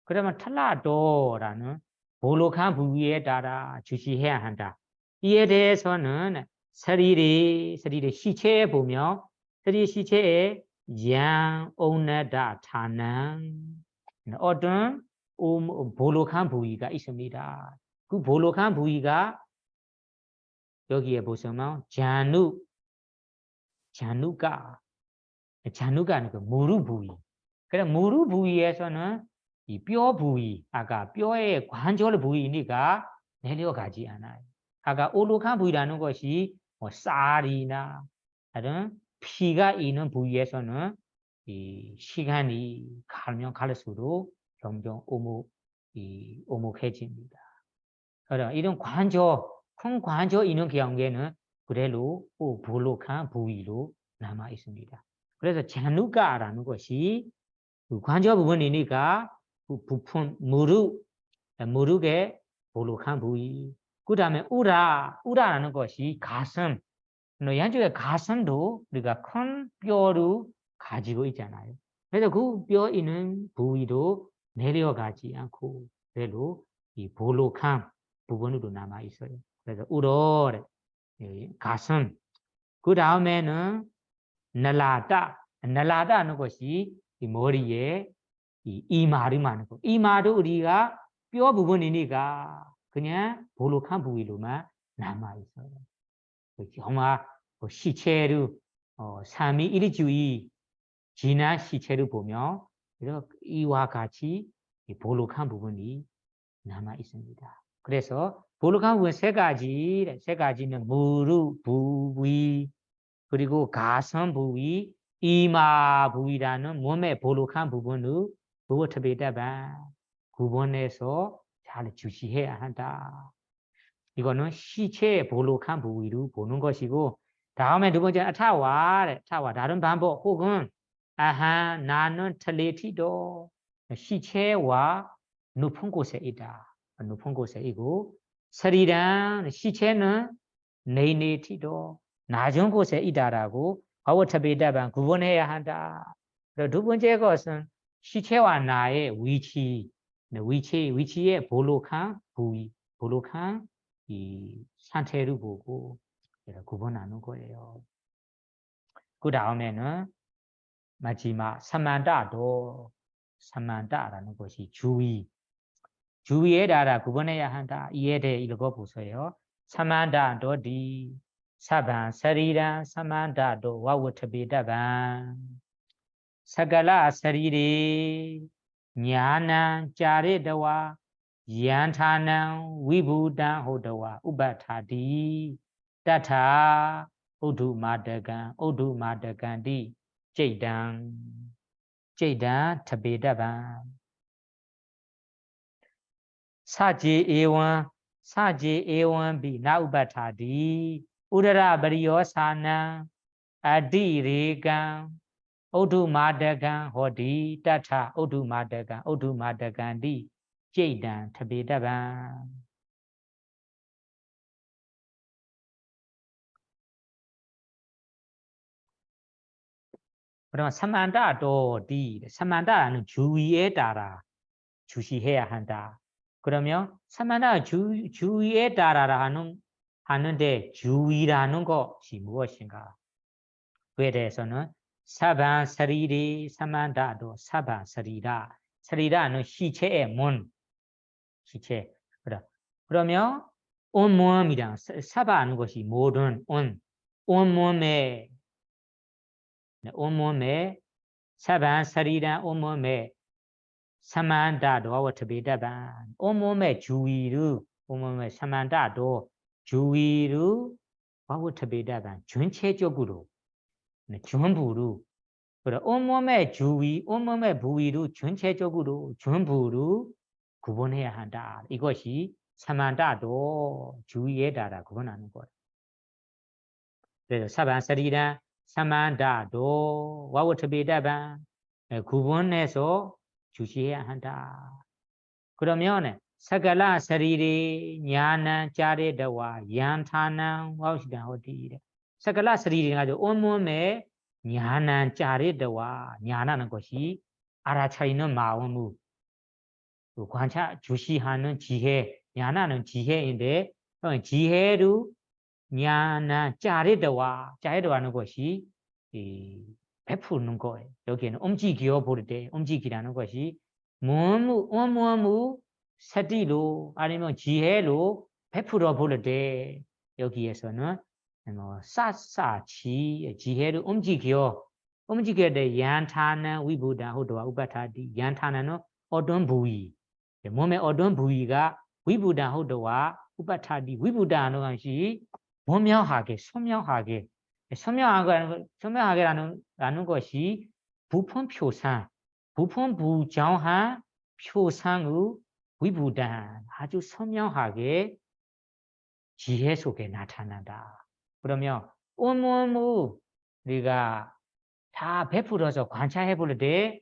그러면 탈라도라는 볼록한 부위에 따라 주시해야 한다. 이에 대해서는 서리의 시체에 보면 서리 시체에 양 오나다 타난 어떤 볼록한 부위가 있습니다. 그 볼록한 부위가 여기에 보시면 잔누가 잔누가는 그 무릎 부위. 그래 무릎 부위에서는 이 뼈 부위, 아까 뼈의 관절 부위니까 내려가지 않아요. 아까 오룩한 부위라는 것이 뭐 쌀이나 다른 피가 있는 부위에서는 이 시간이 가면 갈수록 점점 오목해집니다. 그래 이런 관절, 큰 관절 있는 경우에는 그대로 볼록한 부위로 남아 있습니다. 그래서 잔누가라는 것이 그 관절 부분이니까 그 부품 무릎의 볼록한 부위. 그 다음에 우라라는 것이 가슴. 양쪽에 가슴도 우리가 큰 뼈를 가지고 있잖아요. 그래서 그 뼈 있는 부위도 내려가지 않고 그대로 이 볼록한 부분으로 남아 있어요. 그래서 우러래 가슴. 그 다음에는 날라다는 것이 이 머리에 이 이마를 말하는 거. 이마도 우리가 뼈 부분이니까 그냥 볼록한 부위로만 남아 있어요. 정말 시체를 3일 일주일 지난 시체를 보면 이와 같이 볼록한 부분이 남아 있습니다. 그래서 볼록한 부분 세 가지는 무릎 부위 그리고 가슴 부위, 이마 부위라는 몸의 볼록한 부분을 무엇보다 구분해서 잘 주시해야 한다. 이거는 시체의 볼록한 부위로 보는 것이고 다음에 두 번째는 타와 다른 방법 혹은 아하 나는 틀리티도 시체와 높은 곳에 있다. 높은 곳에 있고 서리란 시체는 내내티도 낮은 곳에 있다라고 바워터베다반 구분해야 한다. 두 번째 것은 시체와 나의 위치의 볼록한 부위, 볼록한 이 상태를 보고 구분하는 거예요. 그 다음에는 마지막 사만다라는 것이 주위에 따라 구분해야 한다. 이에 대해 읽어보세요. 사만다도디 사반 서리란 사만다도 와우트비다반 사갈라 서리리 ஞானம் 짜리다와 yantanam vibuddhan hodawa upathati tatha uddhumadagam caitan thabedavan saje ewan bi na upathati udara bariyo sanam adiregam uddhumadagam hodi tatha uddhumadagam di caitan thabedavan 그럼 사만다는 주위에 따라 주시해야 한다. 그러면 사만다 주위에 따라라 하는데 주위라는 것이 무엇인가? 그에 대해서는 사반서리리 사만다도 사리라는 시체의 시체. 그러면 온몸이란 사바하는 것이 모든 온몸에 사반서리란 온몸에 사만다도 트베다반 온몸의 주위를 온몸의 사만다도 주위를 트베다반 전체적으로 전부로 온몸의 주위 온몸의 부위를 전체적으로 전부로 구분해야 한다. 이것이 사만다도 주위에 따라 구분하는 거예요. 그래서 사반서리란 사만다도 와우트베다반 구분해서 주시해야 한다. 그러면 사갈라 서리리 ஞானம் 짜리다와 양탄남 와우시단 호디 사갈라 서리리가 온몸에 ஞானம் 짜리다와 ஞான하는 것이 알아차리는 마음을 관차 주시하는 지혜 ஞான하는 지혜인데 지혜를 ஞானம் 짜리다와는 것이 베푸는 거예요. 여기에는 움직여 볼 때 움직이라는 것이 온몸을 서디로 아니면 지혜로 베풀어 볼 때 여기에서는 사사치 지혜를 움직여 대 양타는 위부다 호도와 우바타디 양타는 어떤 부위 몸의 어떤 부위가 위부다 호도와 우바타디 위부다는 것이 선명하게 선명하게라는 것이 부품 부정한 표상의 위부다 아주 선명하게 지혜 속에 나타난다. 그러면 온몸을 우리가 다 베풀어서 관찰해 볼 때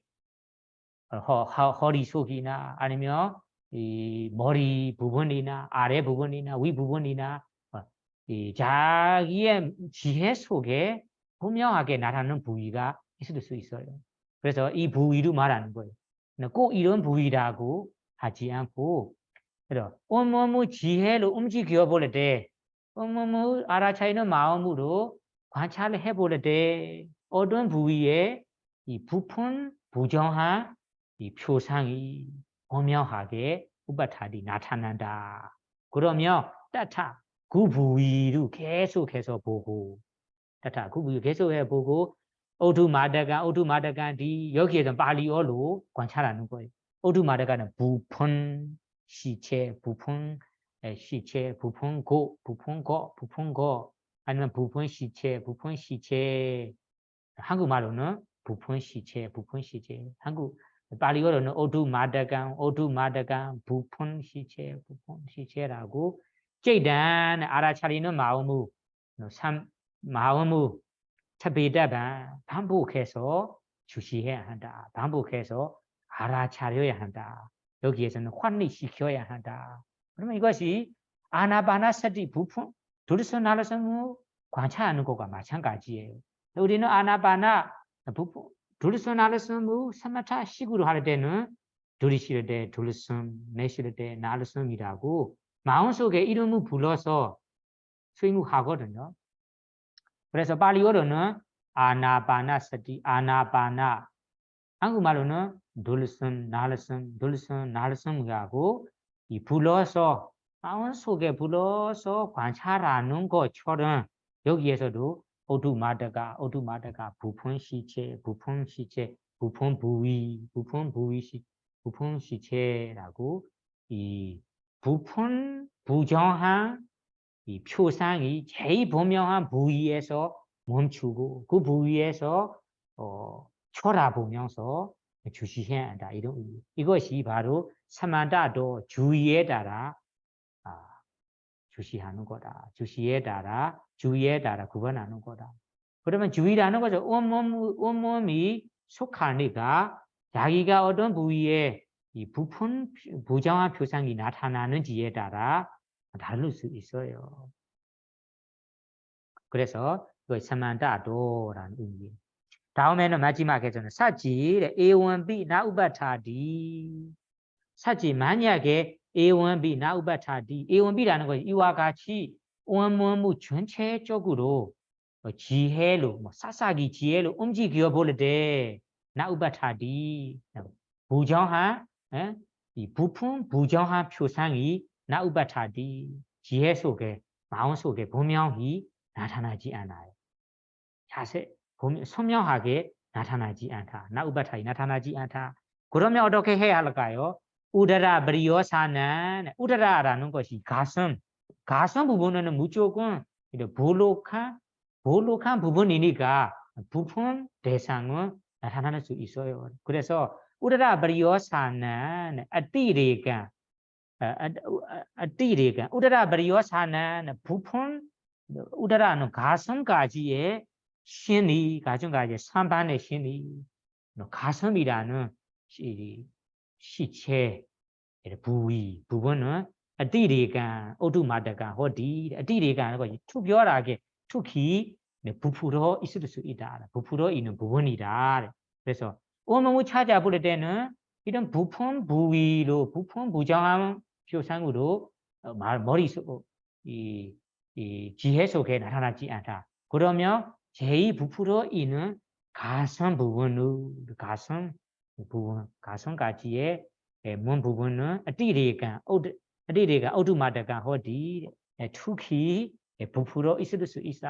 허리 속이나 아니면 이 머리 부분이나 아래 부분이나 위 부분이나 이 자기의 지혜 속에 분명하게 나타나는 부위가 있을 수 있어요. 그래서 이 부위로 말하는 거예요. 꼭 이런 부위라고 하지 않고 그래서 온몸의 지혜로 움직여 볼 때 온몸을 알아차리는 마음으로 관찰을 해볼 때 어떤 부위에 이 부푼 부정한 이 표상이 분명하게 우바타디 나타난다. 그러면 따타 그 부위를 계속해서 보고 따타 그 부위 계속해서 보고 오두마다간 여기에서 발리어로 관찰하는 거예요. 오두마다간은 부푼 시체, 부푼 시체, 부푼 고 아니면 부푼 시체 한국말로는 부푼 시체 한국 발리어로는 오두마다간 부푼 시체라고 찌단 알아차리는 마음을 차비다반 반복해서 주시해야 한다. 반복해서 알아차려야 한다. 여기에서는 환리시켜야 한다. 그러면 이것이 아나바나사티 부품 둘이서 나눠서 관찰하는 것과 마찬가지예요. 우리는 아나바나 부품 둘이서 나눠서 사마타 식으로 할 때는 둘이 싫을 때 둘이섬, 내 싫을 때 나르섬이라고 마음속에 이름을 불러서 수행하거든요. 그래서 발리어로는 아나바나사티, 아나바나 한국말로는 둘섬, 나르섬이라고 이 불러서 마음속에 불러서 관찰하는 것처럼 여기에서도 오두마다가 부푼 시체, 부푼 시체라고 이 부푼 부정한 이 표상이 제일 분명한 부위에서 멈추고 그 부위에서 쳐다보면서 주시해야 한다. 이런 의미. 이것이 바로 사만다도 주의에 따라 주시하는 거다. 주의에 따라 구분하는 거다. 그러면 주의라는 거죠. 온몸이 속하니까 자기가 어떤 부위에 이 부푼 부정한 표상이 나타나는지에 따라 다를 수 있어요. 그래서 그 사만다도라는 의미. 다음에는 마지막에서는 사지 A1B 나우바타디. 사지 만약에 A1B 나우바타디. A1B라는 것이 이와 같이 온몸을 전체적으로 지혜로 사사기 지혜로 움직여 볼 때 나우바타디 부정한 이 부품 부정한 표상이 나우바타디 지혜 속에 마음 속에 분명히 나타나지 않아요. 자세 선명하게 나타나지 않다. 나우바타디 나타나지 않다. 그러면 어떻게 해야 할까요? 우다라 브리오사는 우다라라는 것이 가슴 부분은 무조건 볼록한 부분이니까 부품 대상은 나타날 수 있어요. 그래서 우다라 브리오사는 아띠레가 우다라 브리오사는 부품 우다라는 가슴까지의 신이 가슴까지 상반의 신이 가슴이라는 시체 부분은 아띠레가 오두마다가 호디 아띠레가 거 투별하게 특히 부풀어 있을 수 있다. 부풀어 있는 부분이다. 그래서 온몸을 찾아볼 때는 이런 부품 부위로 부품 부정한 표상으로 머릿속 이 지혜 속에 나타나지 않다. 그러면 제일 부풀어 있는 가슴 가슴까지의 몸 부분은 아띠레가 오두마다가 호디 특히 부풀어 있을 수 있어.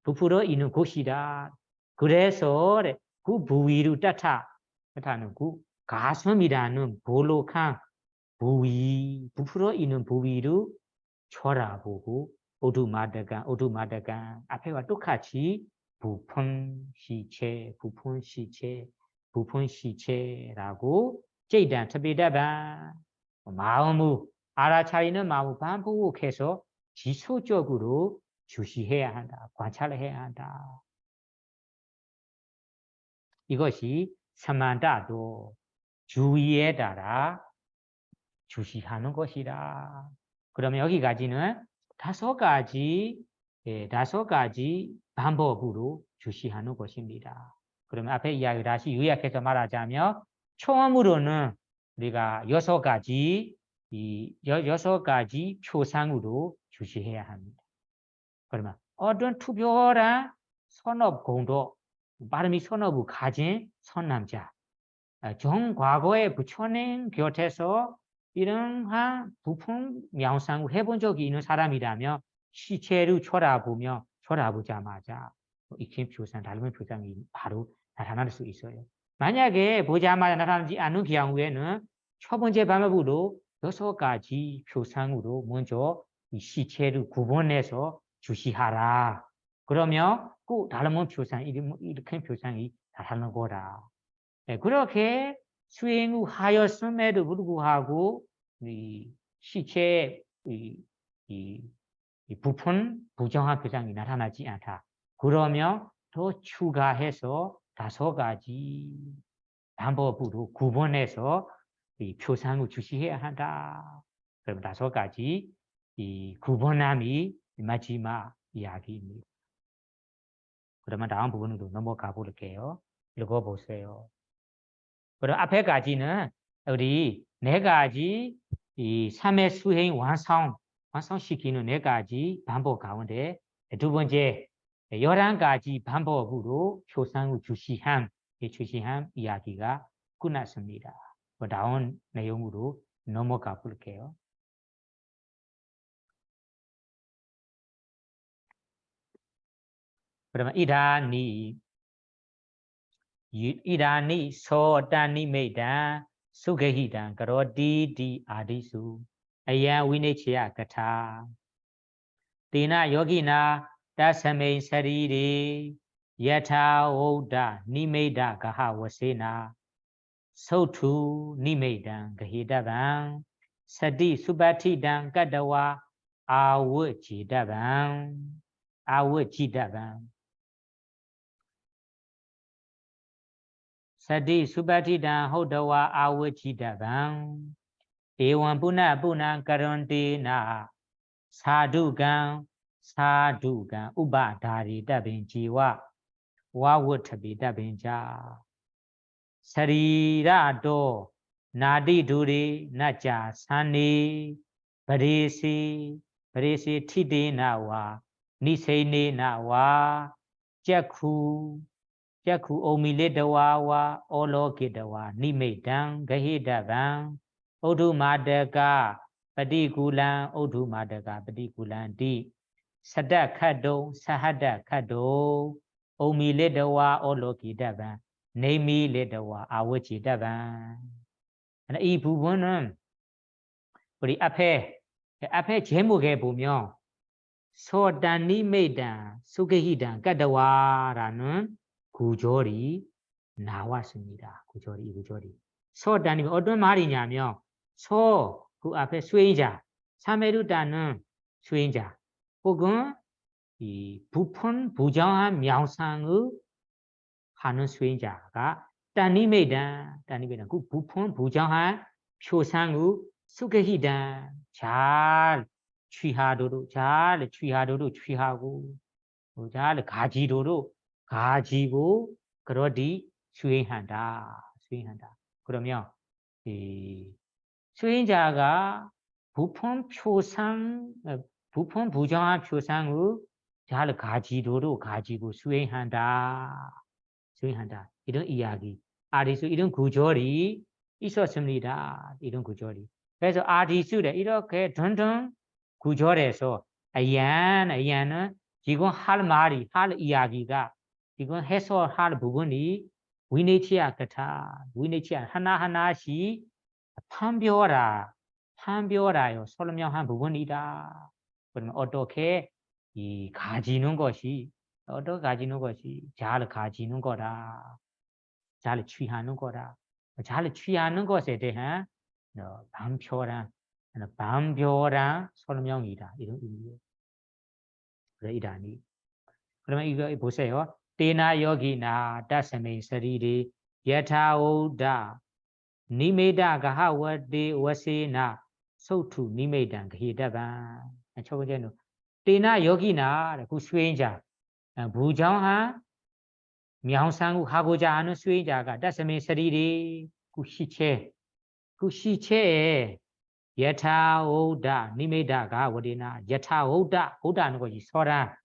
부풀어 있는 곳이다. 그래서 그 부위로 따타는 그 가슴이라는 볼록한 부위, 부풀어 있는 부위로 쳐다보고 오두마다간 앞에와 똑같이 부푼 시체라고 제이단 특별다반 마음을 알아차리는 마음을 반복해서 지속적으로 주시해야 한다. 관찰해야 한다. 이것이 사만다도 주의에 따라 주시하는 것이다. 그러면 여기까지는 다섯 가지 방법으로 주시하는 것입니다. 그러면 앞에 이야기 다시 요약해서 말하자면 처음으로는 우리가 여섯 가지 표상으로 주시해야 합니다. 그러면 어떤 특별한 선업공도 발음이 선업을 가진 선남자 정과거의 부처님 곁에서 이러한 부품 명상을 해본 적이 있는 사람이라면 시체를 쳐다보자마자 익힌 표상, 닮은 표상이 바로 나타날 수 있어요. 만약에 보자마자 나타나지 않는 경우에는 첫 번째 방법으로 여섯 가지 표상으로 먼저 이 시체를 구분해서 주시하라. 그러면 꼭 닮은 표상, 이렇게 표상이 나타나는 거라. 그렇게 수행을 하였음에도 불구하고 이 시체의 부푼 부정한 표상이 나타나지 않다. 그러면 더 추가해서 다섯 가지 방법으로 구분해서 이 표상을 주시해야 한다. 그럼 다섯 가지 이 구분함이 마지막 이야기입니다. 그러면 다음 부분으로 넘어가 볼게요. 읽어보세요. 그리고 앞에까지는 우리 네 가지 이 3회 수행 완성시키는 네 가지 방법 가운데 두 번째 11가지 방법으로 표상을 주시함 이야기가 끝났습니다. 다음 내용으로 넘어가 볼게요. 그러면 이라니 소다니 메단 수게히단 그로디디 아디수 아야 위네치야 가타 데나 요기나 다스메 서리리 여타 오다 니메다 가하워세나 소투 니메단 가히다방 서디 수바티단 까다와 아워지다방 Sati Subatidan Hodawa Awachidabang Ewan Puna Karondina Sadugan Ubadari Dabinjiwa Wawutabi Dabinja Sarirado Nadi Duri Naja Sani Barisi Tidinawa Nisene Nawa Jakhu Jaku Omiledawa Olokidawa Nimedan Gahidavan Odumadaka Padikulan Di Sadakado Sahadakado Omiledawa Olokidavan Nemi Ledawa Awachidavan and 이 부분은 우리 앞에 제목에 보면 소단니메단 수게히단 까다와라는 구절이 나왔습니다. 이 구절이. 소단이면 어떤 말이냐면 그 앞에 수행자, 사메루다는 수행자 혹은 이 부푼 부정한 명상을 하는 수행자가 단니메단 그 부푼 부정한 표상을 수게히단 잘 취하도록 취하고 잘 가지고 그러디 수행한다. 그러면 이 수행자가 부푼 부정한 표상을 잘 가지고 수행한다. 이런 이야기. 아리수 이런 구절이 있었습니다. 이런 구절이. 그래서 아리수를 이렇게 등등 구절에서 ayan jigon hal mari hal iyagiga jigon heso hal bubuni winichia kata winichia hana shi 판벼라 판벼라요 솔명한 부분이다. 그러면 어떻게 이 가지는 것이 어떻게 가지는 것이 잘 가지는 거다. 잘 취하는 거다. 잘 취하는 것에 대한 반표란 설명이다. 이런 의미예요. 그래 이라니. 그러면 이거 보세요. 때나 여기나 다스메 서리리 여타오다 니메다 가하와데 와세나 소투 니메단 게다반 첫 번째는 때나 여기나 그 수행자 부정한 명상을 하고자 하는 수행자가 다스메 서리리 그 시체에 여타오다 니메다가 어디나 여타오다 오다는 것이 소란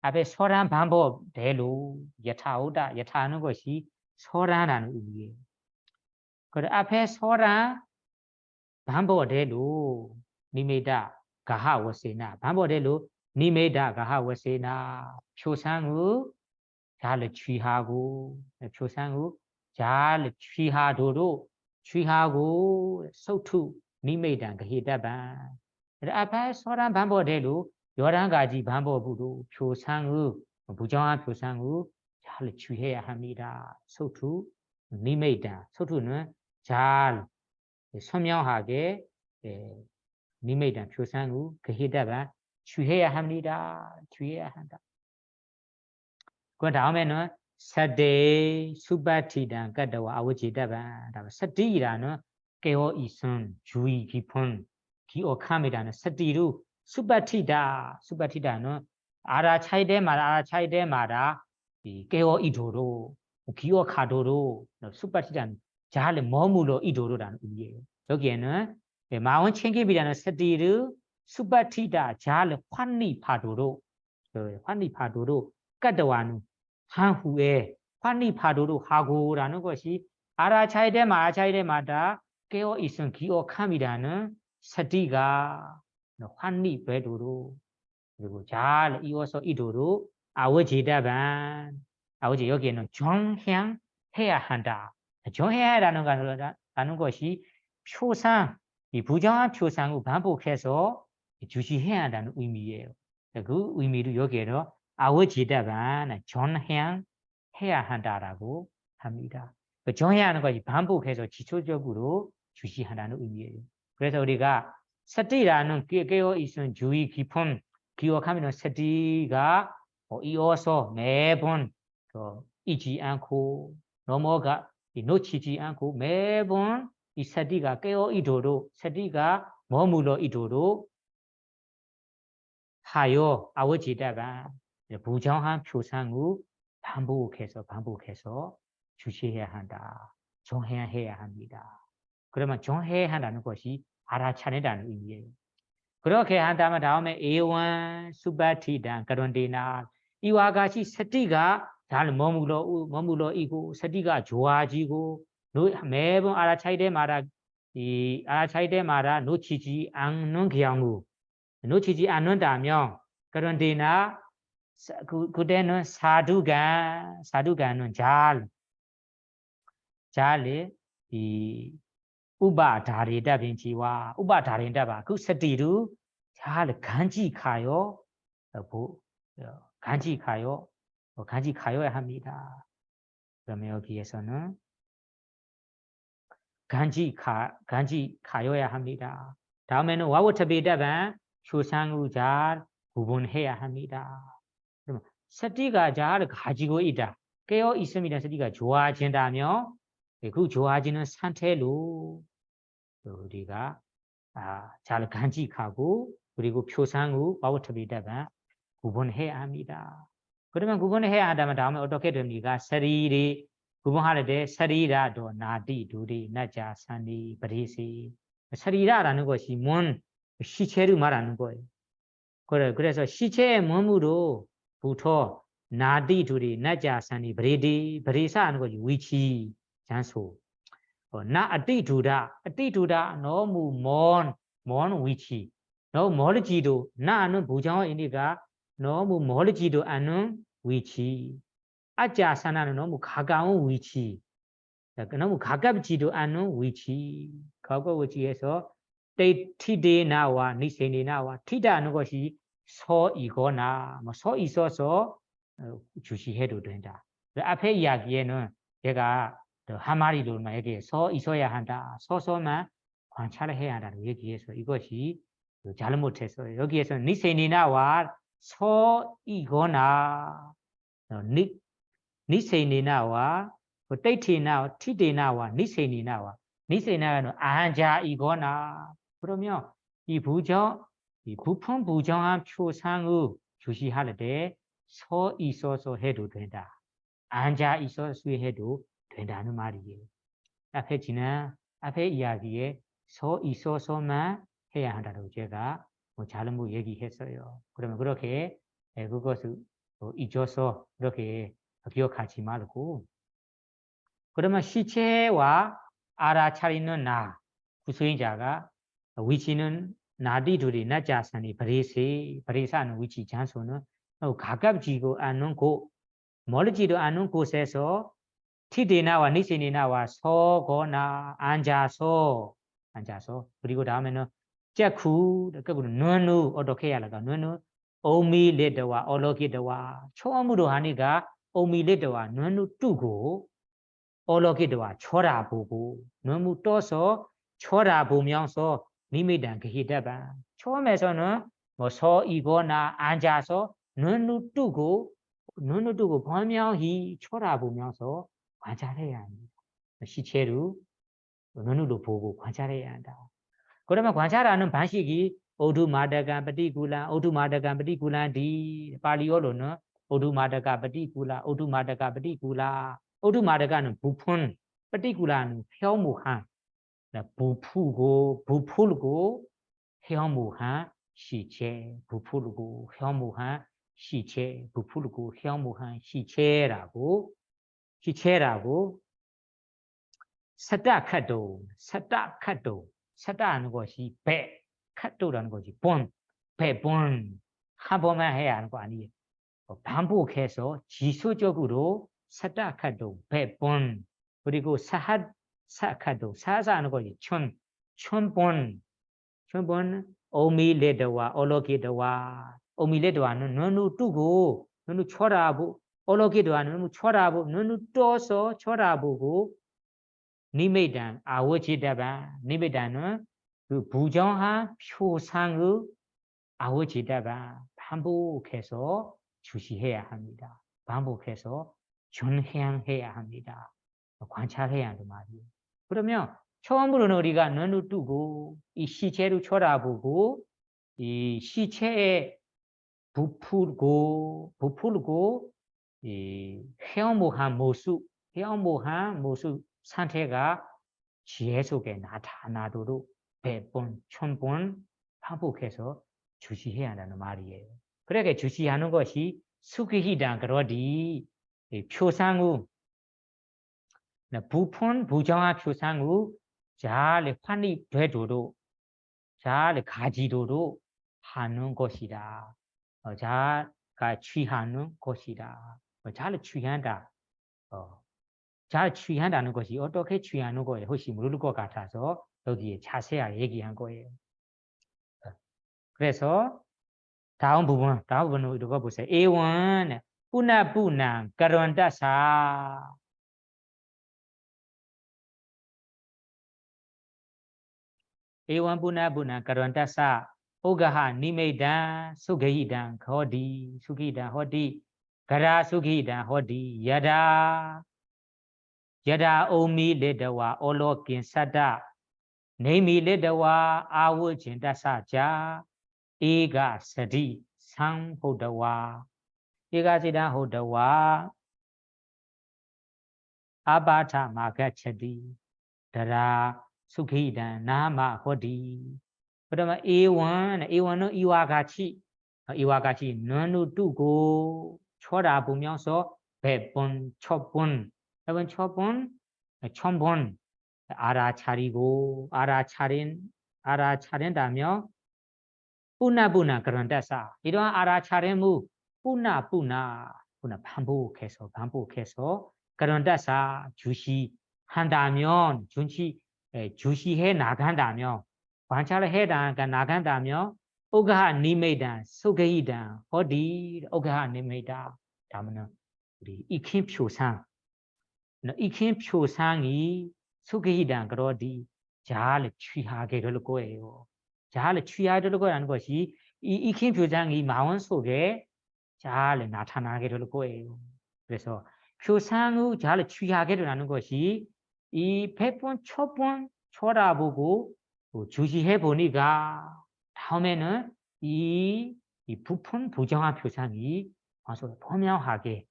앞에 소란 반복대로 여타오다 여타하는 것이 소란이라는 의미예요. 그 앞에 소란 반복대로 니메다 가하워세나 반복대로 니메다 가하워세나 표상을 잘 취하고 표상을 잘 취하고 소투 니메단 게다반 앞에 소란 반복대로 11가지 반복으로 표상의 부정한 표상의 잘 취해야 합니다. 소투 니메단 소투는 잘 선명하게 니메단 표상의 게다반 취해야 합니다. 취해야 한다. 그 다음에는 사대 수바티단 까다와 아우지다반 사디라는 깨어 있음 주의 깊은 기억함이라는 사디로 수바티다는 알아차이데마다 이 깨어 이도로 기억하도록 수바티다는 잘 머물러 이도로라는 의미예요. 여기에는 마원 챙김이라는 사디를 수바티다 잘 환리파도록 까다와는 한 후에 환리파도록 하고라는 것이 알아차이데마다 깨어 있음 기억함이라는 사디가 환리배도로 그리고 잘 이어서 이도로 아워지다반 아버지 여기에는 정향해야 한다. 정해야라는 것이 표상 이 부정한 표상을 반복해서 주시해야 한다는 의미예요. 그 의미로 여기에는 아워지다반 정향해야 한다라고 합니다. 그 정해야 하는 것이 반복해서 지속적으로 주시하라는 의미예요. 그래서 우리가 사티라는 깨어 있는 주의 깊은 기억하면 사티가 이어서 매번 잊지 않고 놓치지 않고 매번 이 사티가 깨어 있도록 사티가 머물러 있도록 하여 아워지다가 부정한 표상을 반복해서 주시해야 한다. 정해야 합니다. 그러면 정해야 한다는 것이 알아차리라는 의미예요. 그렇게 한다면 다음에 에원 수바티단 그런데나 이와 같이 사티가 잘 머물러 있고 사티가 좋아지고 매번 알아차릴 때마다 놓치지 않는 경우 놓치지 않는다면 그런데나 그때는 사두간은 잘 우바다리다 빈지와 우바다린다바 그 사티로 잘 간직하여야 합니다. 그러면 여기에서는 간직하여야 합니다. 다음에는 와우타비다반 표상을 잘 구분해야 합니다. 그러면 사티가 잘 가지고 있다. 깨어 있습니다. 사티가 좋아진다면 그 좋아지는 상태로 우리가 잘 간직하고 그리고 표상을 와우타비다반 구분해야 합니다. 그러면 구분해야 한다면 다음에 어떻게 됩니까? 서리리 구분할 때 서리라도 나디 두리 나자 산디 버리시 서리라라는 것이 뭔 시체를 말하는 거예요. 그래서 시체의 몸으로부터 나디 두리 나자 산디 버리사 하는 것이 위치 장소 나 아띠두다 너무 먼 위치 너 멀지도 나는 부정 이니까 너무 멀지도 않은 위치. 아자사나는 너무 가까운 위치. 너무 가깝지도 않은 위치. 가까운 위치에서 티데나와 니세니나와 티다는 것이 서이거나 뭐 서 있어서 주시해도 된다. 앞에 이야기에는 얘가 하마리로만 얘기해 서 있어야 한다. 서서만 관찰을 해야 한다고 얘기해서 이것이 잘못했어요. 여기에서 니세니나와 서이거나 니세니나와 떼티나 티데나와 니세니나와 니세나는 안자이거나 그러면 이 부정 이 부품 부정한 표상의 주시할 때 서 있어서 해도 된다. 앉아 있어서 해도 된다는 말이에요. 앞에 이야기에 서 있어서만 해야 한다고 제가 잘못 얘기했어요. 그러면 그렇게 그것을 잊어서 그렇게 기억하지 말고 그러면 시체와 알아차리는 나 구수인자가 위치는 나디들이 나자산이 버리사는 위치 장소는 가깝지도 않은 곳 멀지도 않은 곳에서 티데나와 니세니나와 서거나 앉아서 그리고 다음에는 짝쿠 그리고 눈누 어떻게 해야 할까 눈누 오미레드와 올로기드와 처음으로 하니까 오미레드와 눈누 뜨고 올로기드와 쳐다보고 너무 떠서 쳐다보면서 니미단 그히다바 처음에서는 뭐 서이거나 앉아서 눈누 뜨고 분명히 쳐다보면서 관찰해야 합니다. 시체로 눈으로 보고 관찰해야 한다. 그러면 관찰하는 방식이 오두마다간 padikuladi 발리어로는 오두마다가 오두마다가는 부푼 padikul는 혀무한 부풀고 혀무한 시체 부풀고 혀무한 시체 부풀고 혀무한 시체라고 사다카도 사다하는 것이 배 카도라는 것이 배본 한 번만 해야 하는 거 아니에요. 반복해서 지수적으로 사다카도 배본 그리고 사카도 사사하는 것이 천번 오미레드와 올로기드와 오미레드와는 눈을 뜨고 눈을 쳐다보고 올로기드와는 눈을 쳐다보고 눈을 떠서 쳐다보고 니메단 아워지다바 니메단은 그 부정한 표상의 아워지다바 반복해서 주시해야 합니다. 반복해서 전향해야 합니다. 관찰해야 한단 말이에요. 그러면 처음으로는 우리가 눈을 뜨고 이 시체를 쳐다보고 이 시체에 부풀고 이 헤어모한 모습 상태가 지혜 속에 나타나도록 100번, 1000번 반복해서 주시해야 한다는 말이에요. 그렇게 주시하는 것이 수기희당 그러디 표상우 부푼 부정한 표상우 잘 환입되도록 잘 가지도록 하는 것이다. 잘 취하는 것이다. 잘 취한다. 잘 취한다는 것이 어떻게 취하는 거예요? 혹시 모를 것 같아서 여기에 자세하게 얘기한 거예요. 그래서 다음 부분을 읽어보세요. A1 뿌나뿌난 가론다사 A1 뿌나뿌난 가론다사 오가하 니메단 수게이단 호디 수기단 호디 가라 수기단 호디 야다 오미 레드와 올로킨 사다 네미 레드와 아우진 다사자 에가 서디 상호다와 에가지다 호다와 아바타 마가차디 다라 수기단 나마 호디 그러면 A1은 이와같이 눈을 뜨고 쳐다보면서 100번, 1000번, 1000번 알아차린다며 뿌나 그런 데서 이러한 알아차림무 뿌나 반복해서 그런 데서 주시한다면 주시해 나간다면 관찰을 해 나간다면 오가하 니메단 소게이단 어디 오가하 니메다 다음은 우리 익힌 표상 익힌 표상이 소게이단 그러디 잘 취하게 될 거예요. 잘 취하게 될 거라는 것이 이 익힌 표상이 마음 속에 잘 나타나게 될 거예요. 그래서 표상을 잘 취하게 되는 것이 이 100번, 1000번 쳐다보고 주시해 보니까 다음에는 이 부푼 부정한 표상이 와서 분명하게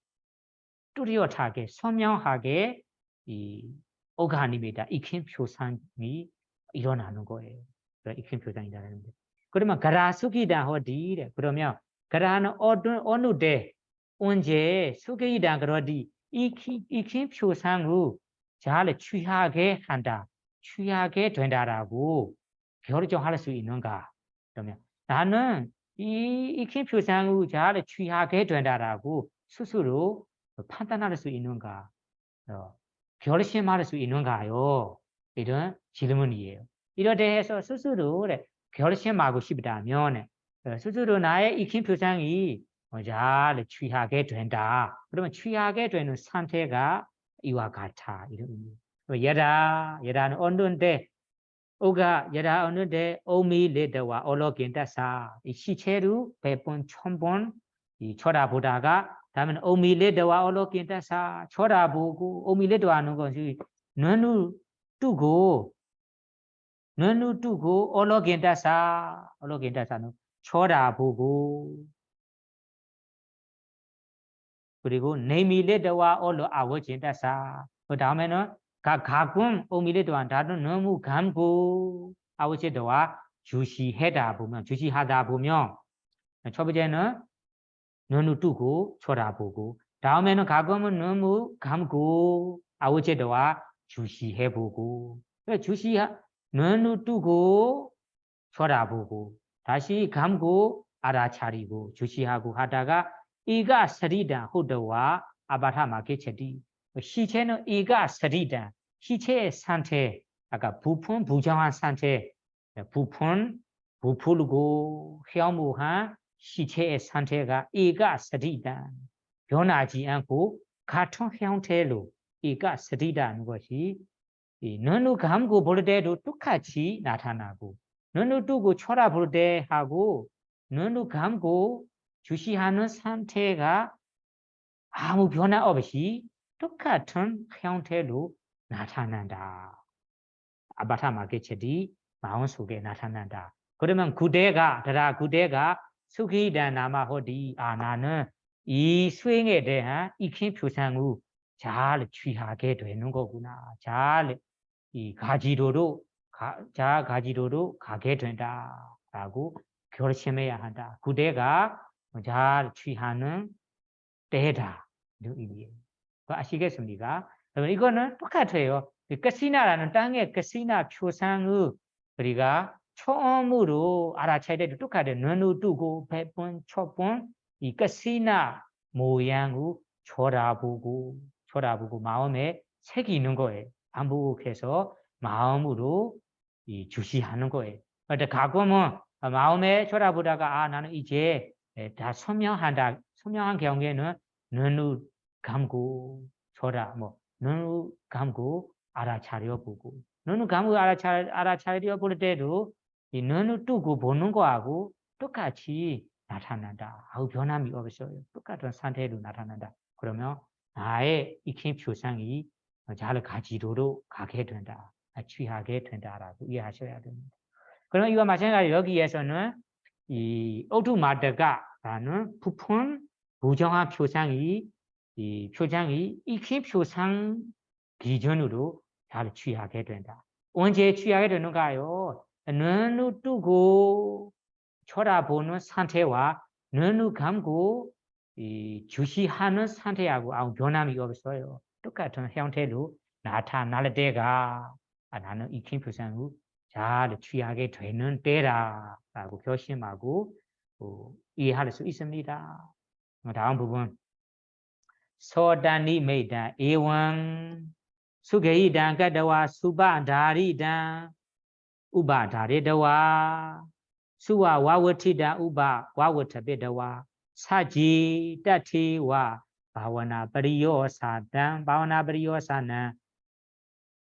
뚜렷하게 선명하게 이 오가님이다 익힌 표상이 일어나는 거예요. 익힌 표상이라는 데. 그러면 가라수기다 어디래? 그러면 가라는 어느 때 언제 수기다 그러디 익힌 표상을 잘 취하게 한다. 취하게 된다라고 결정할 수 있는가? 그러면 나는 이 익힌 표상을 잘 취하게 된다라고 스스로 판단할 수 있는가? 결심할 수 있는가요? 이런 질문이에요. 이런 데에서 스스로 결심하고 싶다면 스스로 나의 익힌 표상이 잘 취하게 된다. 그러면 취하게 되는 상태가 이와 같아. 이런 예라는 얻는데 예라 얻는데 오미레드와 올로긴다사 이 시체로 100번 1000번 이 쳐다보다가 다음에 오미레드와 올로긴다사 쳐다보고 오미레드 하는 것이 눈을 뜨고 올로긴다사는 쳐다보고 그리고 네미레드와 올로 아워진다사 그 다음에는 가끔 오미레드와 다른 너무 감고 아워지도와 주시하다 보면 첫 번째는 눈을 뜨고 쳐다보고 다음에는 가끔은 너무 감고 아우제도와 주시해보고 눈을 뜨고 쳐다보고 다시 감고 알아차리고 주시하고 하다가 이가 서리다 호도와 아바타마케체디 시체는 이가 서리다 시체의 상태 아까 부푼 부정한 상태 부풀고 혐오한 시체의 상태가 이가 서리다 변하지 않고 같은 형태로 이가 서리다는 것이 눈을 감고 볼 때도 똑같이 나타나고 눈을 뜨고 쳐다볼 때 하고 눈을 감고 주시하는 상태가 아무 변화 없이 똑같은 형태로 나타난다. 아바타마케체디 마음속에 나타난다. 그러면 구대가 수기다 나마호디 나는 이 수행에 대한 익힌 표상을 잘 취하게 되는 거구나. 이 가지로로 가게 된다라고 결심해야 한다. 구대가 잘 취하는 때다. 이런 의미예요. 아시겠습니까? 이거는 똑같아요. 카시나라는 땅의 카시나 표상을 우리가 처음으로 알아차야 될 똑같아요. 눈을 뜨고 100번, 1000번 이 카시나 모양을 쳐다보고 마음에 새기는 거예요. 반복해서 마음으로 주시하는 거예요. 근데 가끔은 마음에 쳐다보다가 나는 이제 다 선명한 경우에는 눈을 감고 눈을 감고 알아차려보고 눈을 감고 알아차려 볼 때도 이 눈을 뜨고 보는 거하고 똑같이 나타난다. 아무 변함이 없어요. 똑같은 상태로 나타난다. 그러면 나의 익힌 표상이 잘 가지도록 가게 된다. 취하게 된다라고 이해하셔야 됩니다. 그러면 이와 마찬가지로 여기에서는 이 오두마드가라는 부푼 부정한 표상이 익힌 표상 기준으로 잘 취하게 된다. 언제 취하게 되는가요? 눈을 뜨고 쳐다보는 상태와 눈을 감고 주시하는 상태하고 아무 변함이 없어요. 똑같은 형태로 나타날 때가 나는 익힌 표상을 자 취하게 되는 때라라고 결심하고 이해할 수 있습니다. 다음 부분 소단이 메이다 에왕 수게이단 가다와 수바다리단 우바다리다와 수와 와워티다 우바 와워타베다와 사지 따티와 바와나 버리요사단 바와나 버리요사나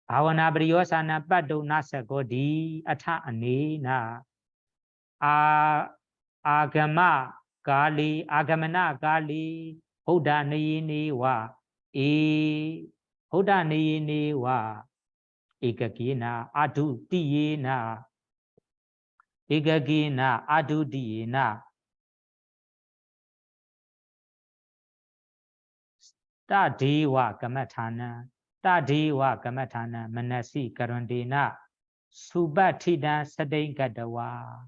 바와나 버리요사나 빠도나사고디 아타 아니나 아가마 갈리 아가마나 갈리 호다니니와 이 호다니니와 이가기나 아두디나 이가기나 아두디나 따디와 까마타나 따디와 까마타나 만나시 가론디나 수바티다 사데가다와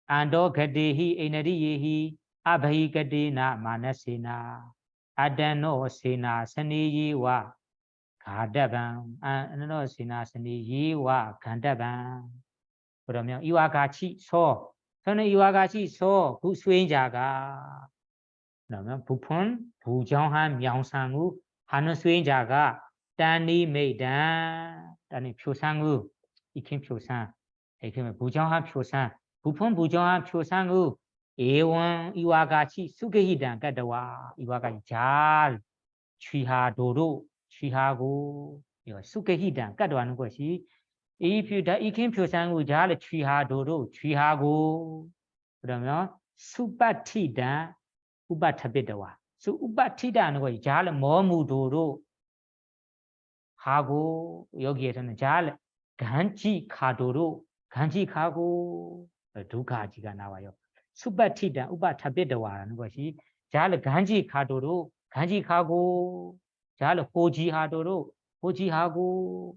안도 가디히 에너리히 아바히 가디나 마나시나 아다노 시나 스니이와 가다방 아노 시나 스니이와 간다방 그러면 이와 같이 저는 이와 같이 그 수행자가 그러면 부푼 부정한 명상후 하는 수행자가 단이 메이단 단이 표상후 익힌 표상 이렇게 부정한 표상 부푼 부정한 표상후 에원 이와 같이 수계히단 가다와 이와 같이 잘 취하도록 취하고 수계히단 가다와는 것이 이 표다 익힌 표상후 잘 취하도록 취하고 그러면 수바티단 우바타베다와 수 우바티다는 거 잘 머무도록 하고 여기에서는 잘 간직하도록 간직하고 두 가지가 나와요. 수바티다 우바타베다와라는 것이 잘 간직하도록 간직하고 잘 호지하도록 호지하고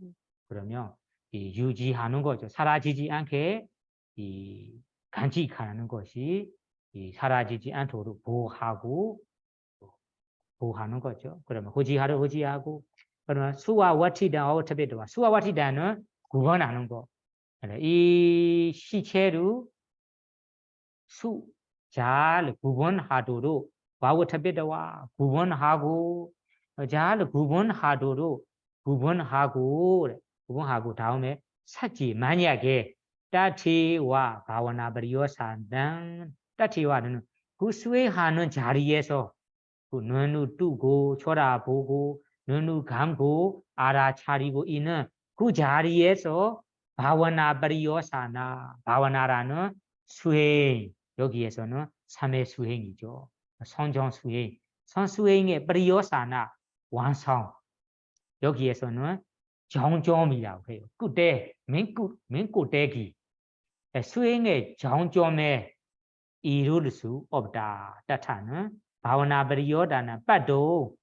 그러면 이 유지하는 거죠. 사라지지 않게 이 간직하는 것이 이 사라지지 않도록 보호하는 거죠. 그러면 호지하러 호지하고 그러면 수와 와티다 어차피도와 수와 와티다는 구분하는 거. 이 시체로 수 잘 구분하도록 와우타비다와 구분하고 잘 구분하도록 구분하고 다음에 사지 만약에 따티와 바와나 버리오산당 따티와는 그 수행하는 자리에서 그 눈을 뜨고 쳐다보고 눈을 감고 알아차리고 있는 그 자리에서 바와나 버리오사나 바와나라는 수행 여기에서는 3의 수행이죠. 성정 수행 선수행의 버리오사나 완성 여기에서는 정점이라고 해요. 그때 민꾸대기 수행의 정점에 이룰 수 없다. 따타는 바와나 버리오다나 빠도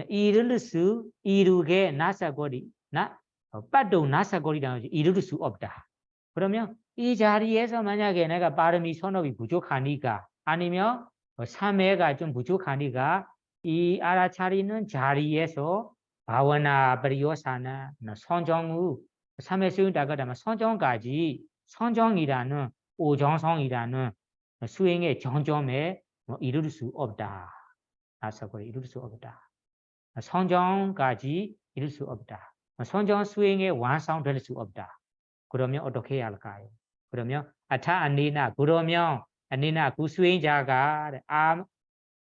이룰 수 이루게 나사거리 빠도 나사거리라는 이룰 수 없다. 그러면 이 자리에서 만약에 내가 빠름이 선업이 부족하니까 아니면 3회가 좀 부족하니까 이 알아차리는 자리에서 바와나 버리오사나 선정 후 3회 수행다가 되면 선정까지 선정이라는 오정성이라는 수행의 정점에 이룰 수 없다. 나사거리 이룰 수 없다. 선정까지 이룰 수 없다. 선정 수행의 완성될 수 없다. 그러면 어떻게 해야 할까요? 그러면 아타 아니나 그러면 아니나 그 수행자가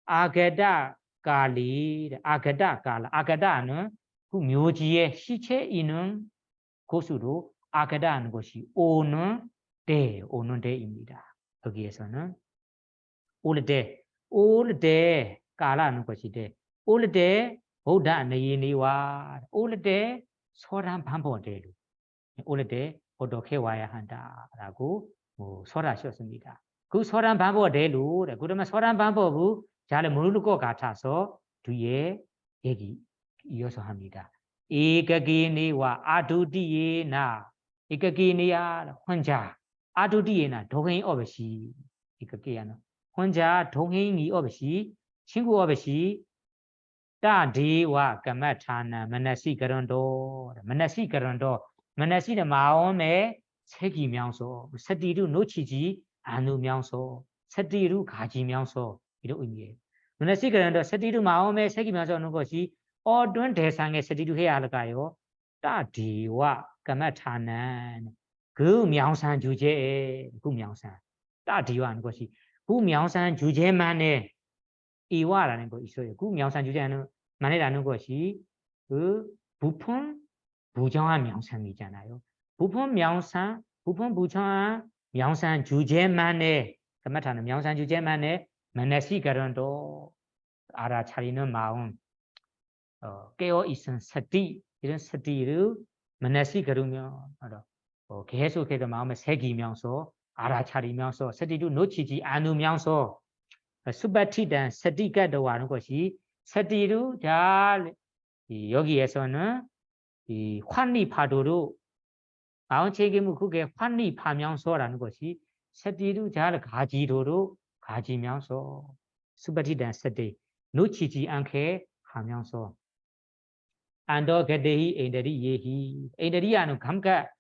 아게다 갈리 아게다 갈라 아게다는 그 묘지의 시체 있는 곳으로 아게다는 것이 오는 데입니다. 여기에서는 올 때 가라는 것이데 올 때 보다 내니와 올 때 소란 반복대로 올 때 어떻게 와야 한다라고 설하셨습니다. 그 소란 반복대로 그러면 소란 반복을 잘 모를 것 같아서 뒤에 얘기 이어서 합니다. 에가기니와 아두디에나 에가기니야 혼자 아두디에나 동행 없이 에가기야는 혼자 동행이 없이 친구 없이 따디와 까마타나 만나시 그런도 만나시는 마음에 세기면서 스티루 놓치지 않으면서 스티루 가지면서 이런 의미예요. 만나시 그런데 스티루 마음에 세기면서 하는 것이 어떤 대상에 스티루 해야 할까요? 따디와 까마타난 그 명상 주제에 그 명상 따디와 하는 것이 그 명상 주제만에 이와라는 거 있어요. 그 명상 주제는 만이라는 것이 그 부품 부정한 명상이잖아요. 부품 명상, 부품 부정한 명상 주제만에 그렇다는 명상 주제만에 만나시가런도 알아차리는 마음, 깨어 있은 스티 이런 스티를 만나시가르면 계속해서 마음에 새기면서 알아차리면서 스티를 놓치지 않으면서 수바티단 스티가도 하는 것이 스티로 잘 여기에서는 이 환리파도로 마음책임은 그게 환리파면서라는 것이 스티로 잘 가지도록 가지면서 수바티단 스티 놓치지 않게 하면서 안도게데히 에인데리 예히 에인데리야는 감각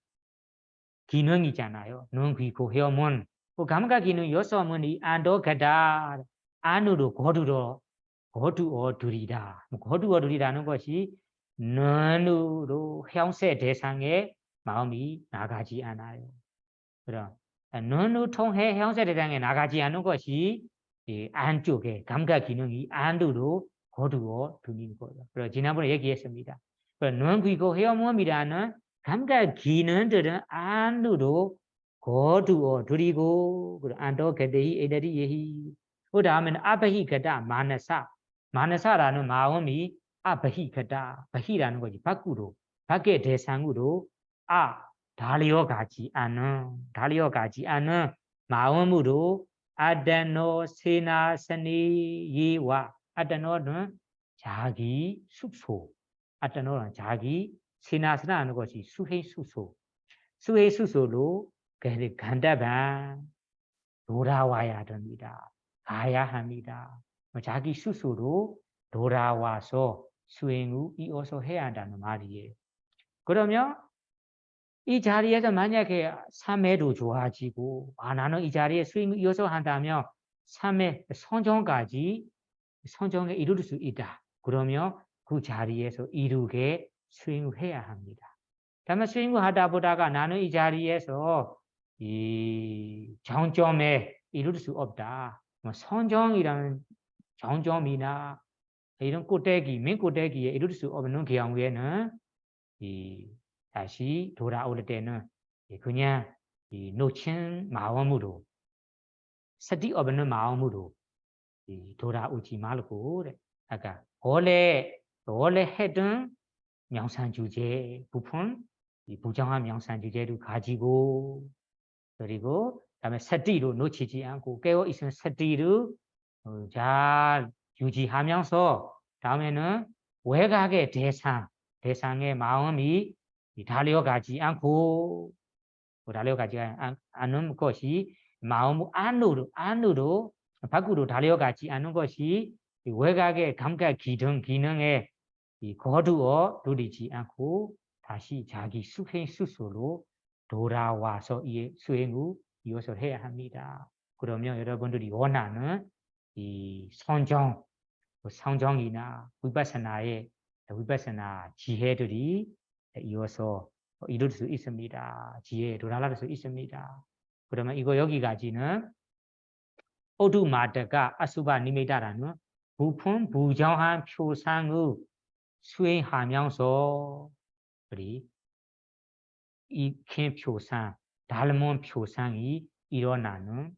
기능이잖아요. 눈, 귀, 코, 혀문 그 감각 기능 요소문이 안도게다 안으로 고두어 둘이다. 고두어 둘이라는 것이 눈으로 형세 대상에 마음이 나가지 않아요. 그럼 눈으로 통해 형세 대상에 나가지 않는 것이 이 안쪽에 감각 기능이 안으로 고두어 둘인 거예요. 그래서 지난번에 얘기했습니다. 눈, 귀, 코, 혀몸이라는 감각 기능들은 안으로 고두어 둘이고 안도게데히 에데리 예히 그 다음에는 아바히가다 마나사라는 마음이 아바히가다 바히라는 거지 밖으로 밖의 대상으로 달려 가지 않은 마음으로 아다노 세나 스니 예와 아다노는 자기 숙소 아다노는 자기 세나스라는 것이 수해 수소로 간다반 돌아와야 됩니다. 가야 합니다. 자기 스스로 돌아와서 수행을 이어서 해야 한다는 말이에요. 그러면 이 자리에서 만약에 3회도 좋아지고 나는 이 자리에 수행을 이어서 한다면 3회 선정에 이룰 수 있다. 그러면 그 자리에서 이루게 수행을 해야 합니다. 다만 수행을 하다 보다가 나는 이 자리에서 이 정점에 이룰 수 없다. 선정이라는 정점이나 이런 맨 꼭대기에 이룰 수 없는 경우에는 다시 돌아올 때는 그냥 놓친 마음으로 스티 없는 마음으로 돌아오지 말고 아까 원래 했던 명상 주제 부분 부정한 명상 주제를 가지고 그리고 그다음에 스티로 놓치지 않고 깨어 있는 스티를 잘 유지하면서 다음에는 외곽의 대상의 마음이 달려가지 않고 달려가지 않는 것이 마음 안으로 밖으로 달려가지 않는 것이 외곽의 감각 기능에 거두어 누리지 않고 다시 자기 수행 스스로 돌아와서 이 수행을 이어서 해야 합니다. 그러면 여러분들이 원하는 이 성정이나 위파사나 지혜들이 이어서 이룰 수 있습니다. 지혜에 도달할 수 있습니다. 그러면 이거 여기까지는 오두마다가 아수바 니미다라는 부품 부정한 표상의 수행하면서 우리 익힌 표상, 닮은 표상이 일어나는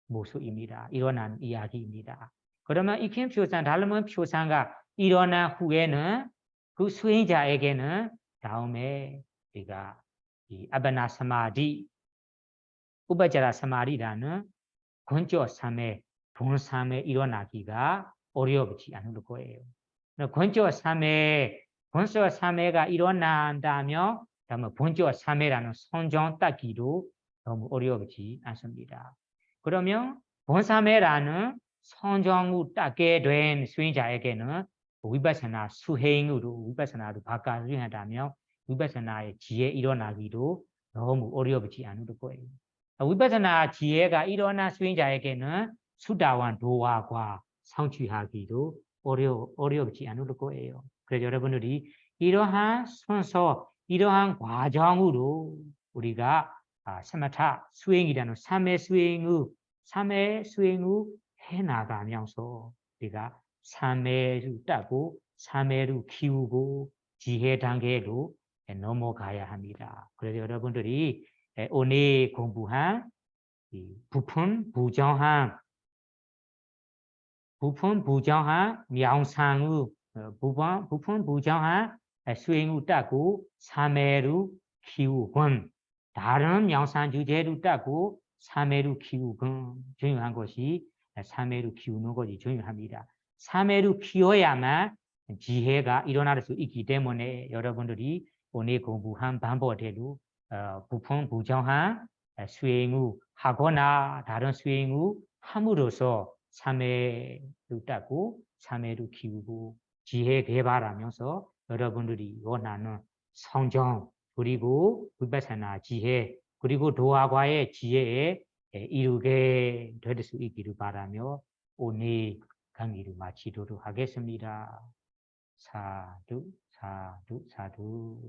모습입니다. 일어나는 이야기입니다. 그러면 익힌 표상, 닮은 표상가 일어난 후에는 그 수행자에게는 다음에 우리가 이 아바나 사마디, 우바자라 사마디라는 권조 3회, 본 3회 일어나기가 어렵지 않을 거예요. 권조 3회가 일어난다면 다음에 본조 3회라는 선정 따기도 너무 어렵지 않습니다. 그러면 본 3회라는 선정을 따게 된 수행자에게는 위파사나 수행으로 위파사나로 바꿔 수행한다면 위파사나의 지혜 일어나기도 너무 어렵지 않을 거예요. 위파사나 지혜가 일어난 수행자에게는 수다wan 도화과 성취하기도 어렵지 않을 거예요. 그래서 여러분들이 이러한 순서, 이러한 과정으로 우리가 사마타 수행이라는 삼의 수행을 해나가면서 우리가 삼회를 따고 삼회를 키우고 지혜 단계로 넘어가야 합니다. 그래서 여러분들이 오늘 공부한 부푼 부정한 명상의 부푼 부정한 수행을 따고 삼회를 키우건 다른 명상 주제를 따고 삼회를 키우건 중요한 것이 삼회를 키우는 것이 중요합니다. 삼회를 키워야만 지혜가 일어날 수 있기 때문에 여러분들이 오늘 공부한 방법대로 부푼 부정한 수행을 하거나 다른 수행을 함으로써 삼회를 따고 삼회를 키우고 지혜 개발하면서 여러분들이 원하는 성정 그리고 위파사나 지혜 그리고 도화과의 지혜에 이루게 될 수 있기를 바라며 오늘 강의를 마치도록 하겠습니다. 사두 사두 사두